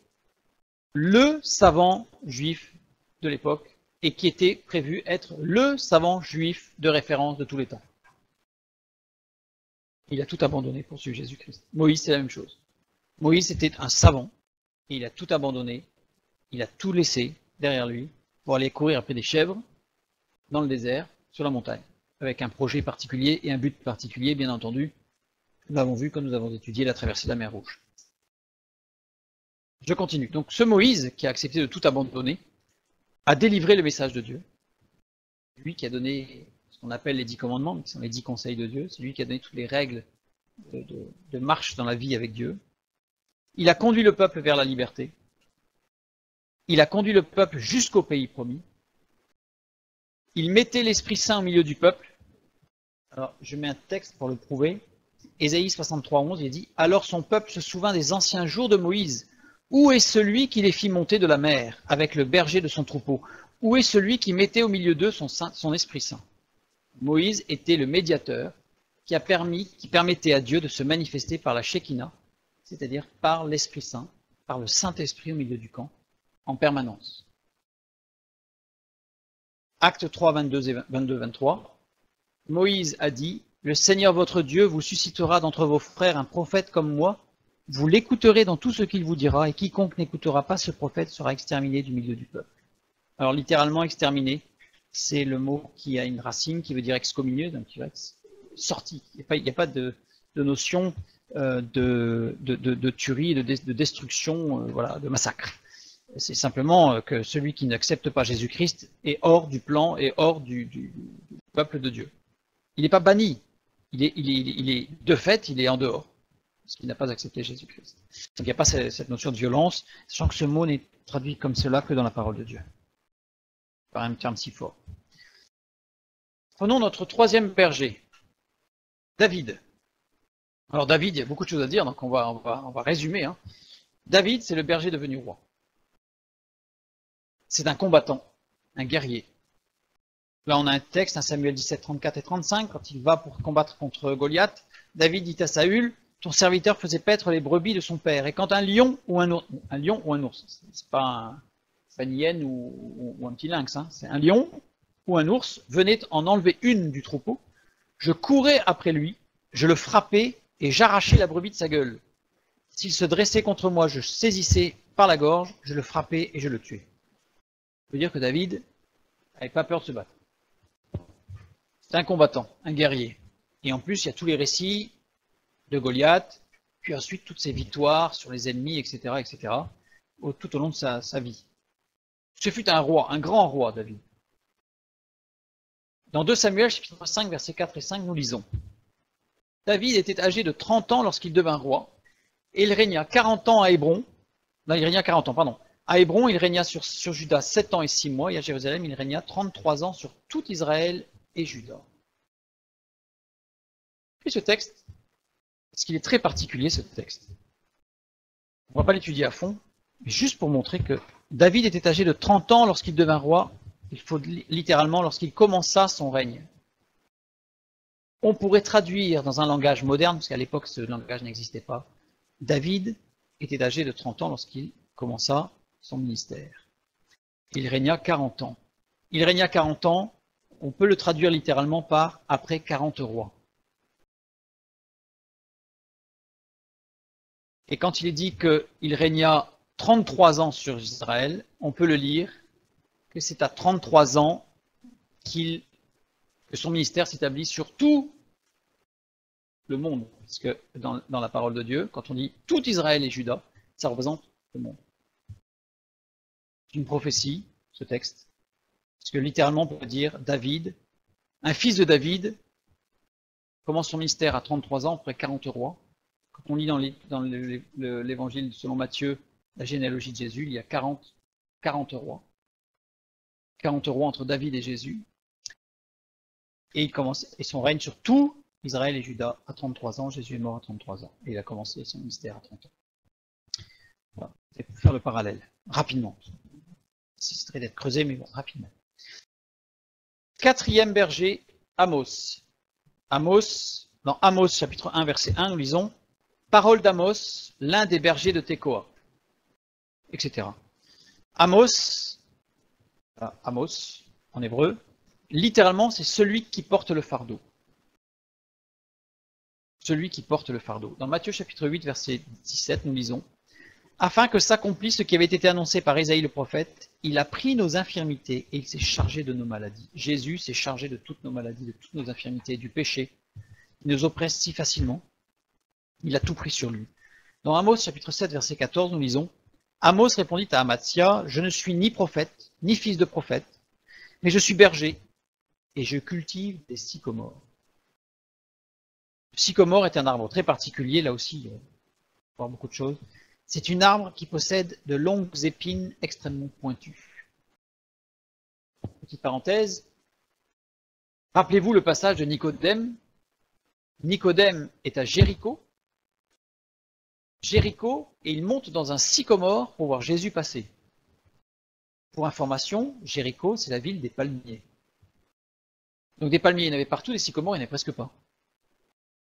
le savant juif de l'époque et qui était prévu être le savant juif de référence de tous les temps. Il a tout abandonné pour suivre Jésus-Christ. Moïse, c'est la même chose. Moïse était un savant et il a tout abandonné, il a tout laissé derrière lui pour aller courir après des chèvres dans le désert, sur la montagne, avec un projet particulier et un but particulier, bien entendu. Nous l'avons vu quand nous avons étudié la traversée de la mer Rouge. Je continue. Donc ce Moïse, qui a accepté de tout abandonner, a délivré le message de Dieu. Lui qui a donné ce qu'on appelle les 10 commandements, qui sont les 10 conseils de Dieu. C'est lui qui a donné toutes les règles de marche dans la vie avec Dieu. Il a conduit le peuple vers la liberté. Il a conduit le peuple jusqu'au pays promis. Il mettait l'Esprit Saint au milieu du peuple. Alors, je mets un texte pour le prouver. Ésaïe 63, 11, il dit « Alors son peuple se souvint des anciens jours de Moïse. Où est celui qui les fit monter de la mer, avec le berger de son troupeau? Où est celui qui mettait au milieu d'eux son Esprit Saint ?» Moïse était le médiateur qui permettait à Dieu de se manifester par la Shekinah, c'est-à-dire par l'Esprit Saint, par le Saint-Esprit au milieu du camp, en permanence. Actes 3, 22, 23. Moïse a dit « Le Seigneur votre Dieu vous suscitera d'entre vos frères un prophète comme moi. Vous l'écouterez dans tout ce qu'il vous dira, et quiconque n'écoutera pas ce prophète sera exterminé du milieu du peuple. » Alors littéralement exterminé, c'est le mot qui a une racine qui veut dire excommunié, donc il va être sorti. Il n'y a pas de notion de tuerie, de destruction, voilà, de massacre. C'est simplement que celui qui n'accepte pas Jésus-Christ est hors du plan et hors du peuple de Dieu. Il n'est pas banni. De fait, il est en dehors, parce qu'il n'a pas accepté Jésus-Christ. Donc il n'y a pas cette notion de violence, sachant que ce mot n'est traduit comme cela que dans la parole de Dieu. Par un terme si fort. Prenons notre troisième berger, David. Alors David, il y a beaucoup de choses à dire, donc on va résumer. Hein. David, c'est le berger devenu roi. C'est un combattant, un guerrier. Là, on a un texte, un Samuel 17, 34 et 35, quand il va pour combattre contre Goliath, David dit à Saül, ton serviteur faisait paître les brebis de son père, et quand un lion ou un ours, c'est pas une hyène ou un petit lynx, hein, c'est un lion ou un ours, venait en enlever une du troupeau, je courais après lui, je le frappais et j'arrachais la brebis de sa gueule. S'il se dressait contre moi, je saisissais par la gorge, je le frappais et je le tuais. Ça veut dire que David n'avait pas peur de se battre. C'est un combattant, un guerrier. Et en plus, il y a tous les récits de Goliath, puis ensuite toutes ses victoires sur les ennemis, etc., etc., tout au long de sa vie. Ce fut un roi, un grand roi, David. Dans 2 Samuel, chapitre 5, versets 4 et 5, nous lisons. David était âgé de 30 ans lorsqu'il devint roi, et il régna 40 ans à Hébron. Non, il régna 40 ans, pardon. À Hébron, il régna sur Juda 7 ans et 6 mois, et à Jérusalem, il régna 33 ans sur tout Israël et Juda. Et ce texte, parce qu'il est très particulier, ce texte. On ne va pas l'étudier à fond, mais juste pour montrer que David était âgé de 30 ans lorsqu'il devint roi, il faut littéralement lorsqu'il commença son règne. On pourrait traduire dans un langage moderne, parce qu'à l'époque ce langage n'existait pas, David était âgé de 30 ans lorsqu'il commença son ministère. Il régna 40 ans. Il régna 40 ans, on peut le traduire littéralement par « après 40 rois ». Et quand il est dit qu'il régna 33 ans sur Israël, on peut le lire que c'est à 33 ans que son ministère s'établit sur tout le monde. Parce que dans la parole de Dieu, quand on dit tout Israël et Juda, ça représente le monde. C'est une prophétie, ce texte. Parce que littéralement, on peut dire David, un fils de David, commence son ministère à 33 ans, après 40 rois. Quand on lit dans l'évangile selon Matthieu, la généalogie de Jésus, il y a 40 rois. 40 rois entre David et Jésus. Et son règne sur tout Israël et Juda à 33 ans. Jésus est mort à 33 ans. Et il a commencé son ministère à 30 ans. Voilà. C'est pour faire le parallèle. Rapidement. C'est très d'être creusé, mais bon, rapidement. Quatrième berger, Amos. Dans Amos chapitre 1, verset 1, nous lisons « Parole d'Amos, l'un des bergers de Tekoa », etc. Amos, en hébreu, littéralement, c'est celui qui porte le fardeau. Celui qui porte le fardeau. Dans Matthieu chapitre 8, verset 17, nous lisons « Afin que s'accomplisse ce qui avait été annoncé par Ésaïe le prophète, il a pris nos infirmités et il s'est chargé de nos maladies. » Jésus s'est chargé de toutes nos maladies, de toutes nos infirmités, du péché. Il nous oppresse si facilement. Il a tout pris sur lui. Dans Amos chapitre 7, verset 14, nous lisons « Amos répondit à Amathia, je ne suis ni prophète, ni fils de prophète, mais je suis berger, et je cultive des sycomores. » Le sycomore est un arbre très particulier, là aussi, on va voir beaucoup de choses. C'est un arbre qui possède de longues épines extrêmement pointues. Petite parenthèse, rappelez-vous le passage de Nicodème. Nicodème est à Jéricho, et il monte dans un sycomore pour voir Jésus passer. Pour information, Jéricho, c'est la ville des palmiers. Donc des palmiers, il y en avait partout, des sycomores, il n'y en avait presque pas.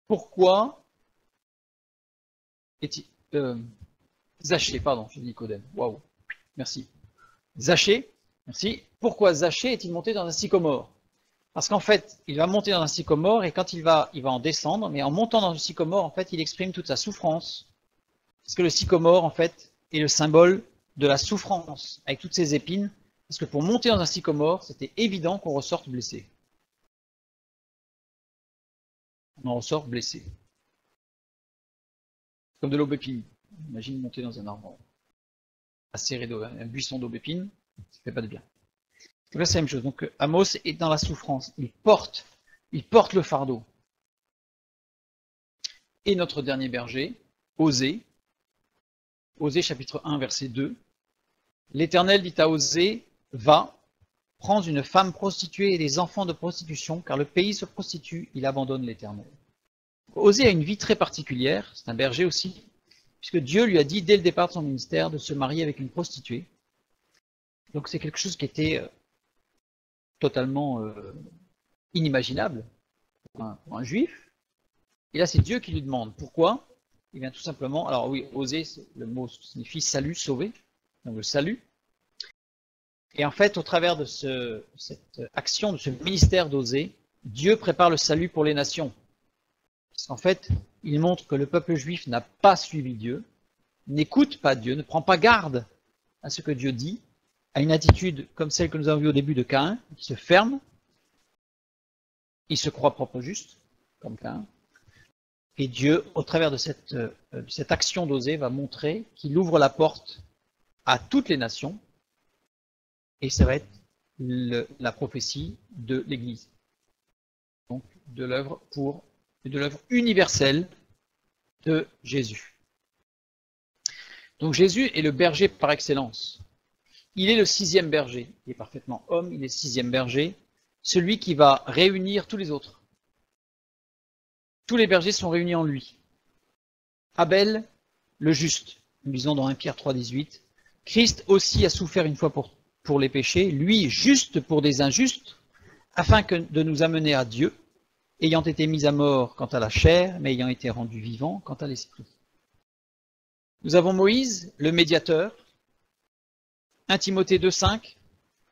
Pourquoi est-il... Zachée, pardon, je dis Nicodème. Waouh, merci. Zachée, merci. Pourquoi Zachée est-il monté dans un sycomore? Parce qu'en fait, il va monter dans un sycomore et quand il va en descendre, mais en montant dans le sycomore, en fait, il exprime toute sa souffrance. Parce que le sycomore, en fait, est le symbole de la souffrance, avec toutes ses épines. Parce que pour monter dans un sycomore, c'était évident qu'on ressorte blessé. On en ressort blessé. Comme de l'aubépine. Imagine monter dans un arbre. acéré d'eau, un buisson d'aubépine, ça ne fait pas de bien. Donc là, c'est la même chose. Donc Amos est dans la souffrance. Il porte le fardeau. Et notre dernier berger, Osée, Osée chapitre 1, verset 2. L'Éternel dit à Osée, va, prends une femme prostituée et des enfants de prostitution, car le pays se prostitue, il abandonne l'Éternel. Osée a une vie très particulière, c'est un berger aussi, puisque Dieu lui a dit dès le départ de son ministère de se marier avec une prostituée. Donc c'est quelque chose qui était totalement inimaginable pour un juif. Et là c'est Dieu qui lui demande. Pourquoi? Il vient tout simplement, alors oui, Osée, le mot signifie salut, sauver, donc le salut. Et en fait, au travers de cette action, de ce ministère d'Osée, Dieu prépare le salut pour les nations. Parce qu'en fait, il montre que le peuple juif n'a pas suivi Dieu, n'écoute pas Dieu, ne prend pas garde à ce que Dieu dit, a une attitude comme celle que nous avons vue au début de Caïn, qui se ferme, il se croit propre juste, comme Caïn. Et Dieu, au travers de cette action d'Osée, va montrer qu'il ouvre la porte à toutes les nations, et ça va être la prophétie de l'Église. Donc, de l'œuvre universelle de Jésus. Donc Jésus est le berger par excellence. Il est le 6e berger. Il est parfaitement homme, il est 6e berger, celui qui va réunir tous les autres. Tous les bergers sont réunis en lui. Abel, le juste. Nous lisons dans 1 Pierre 3, 18. Christ aussi a souffert une fois pour les péchés, lui juste pour des injustes, afin de nous amener à Dieu, ayant été mis à mort quant à la chair, mais ayant été rendu vivant quant à l'esprit. Nous avons Moïse, le médiateur, 1 Timothée 2,5,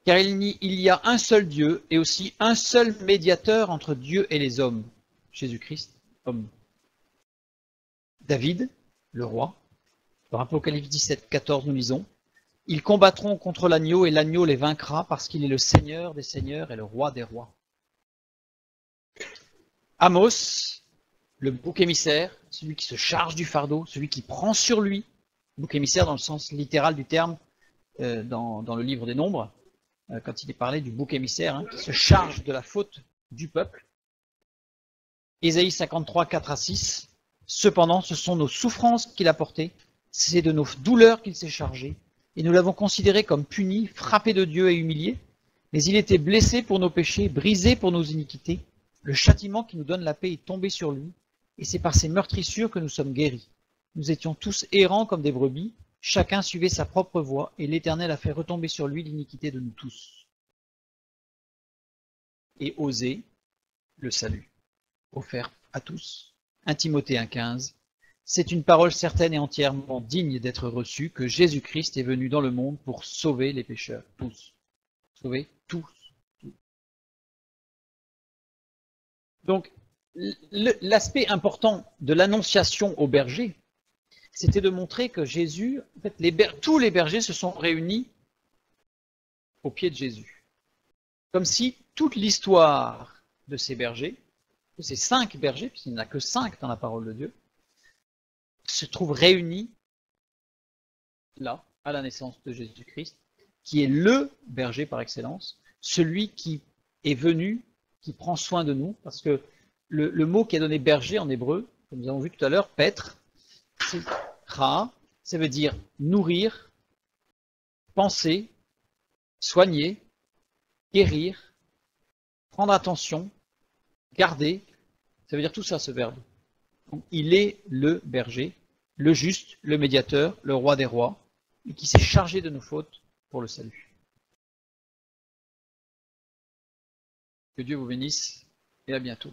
car il y a un seul Dieu et aussi un seul médiateur entre Dieu et les hommes, Jésus-Christ, homme. David, le roi, dans Apocalypse 17, 14, nous lisons, ils combattront contre l'agneau et l'agneau les vaincra parce qu'il est le Seigneur des seigneurs et le roi des rois. Amos, le bouc émissaire, celui qui se charge du fardeau, celui qui prend sur lui, bouc émissaire dans le sens littéral du terme, dans le livre des Nombres, quand il est parlé du bouc émissaire, qui se charge de la faute du peuple. Ésaïe 53, 4 à 6, cependant ce sont nos souffrances qu'il a portées, c'est de nos douleurs qu'il s'est chargé, et nous l'avons considéré comme puni, frappé de Dieu et humilié, mais il était blessé pour nos péchés, brisé pour nos iniquités. Le châtiment qui nous donne la paix est tombé sur lui, et c'est par ses meurtrissures que nous sommes guéris. Nous étions tous errants comme des brebis, chacun suivait sa propre voie, et l'Éternel a fait retomber sur lui l'iniquité de nous tous. Et Osée, le salut, offert à tous. 1 Timothée 1,15. C'est une parole certaine et entièrement digne d'être reçue que Jésus-Christ est venu dans le monde pour sauver les pécheurs, tous. Sauver tous. Donc, l'aspect important de l'annonciation aux bergers, c'était de montrer que Jésus, en fait, tous les bergers se sont réunis au pied de Jésus. Comme si toute l'histoire de ces bergers, de ces 5 bergers, puisqu'il n'y en a que 5 dans la parole de Dieu, se trouve réunie là, à la naissance de Jésus-Christ, qui est le berger par excellence, celui qui est venu, qui prend soin de nous, parce que le mot qui est donné berger en hébreu, comme nous avons vu tout à l'heure, pêtre, c'est ra, ça veut dire nourrir, penser, soigner, guérir, prendre attention, garder, ça veut dire tout ça, ce verbe. Donc, il est le berger, le juste, le médiateur, le roi des rois, et qui s'est chargé de nos fautes pour le salut. Que Dieu vous bénisse et à bientôt.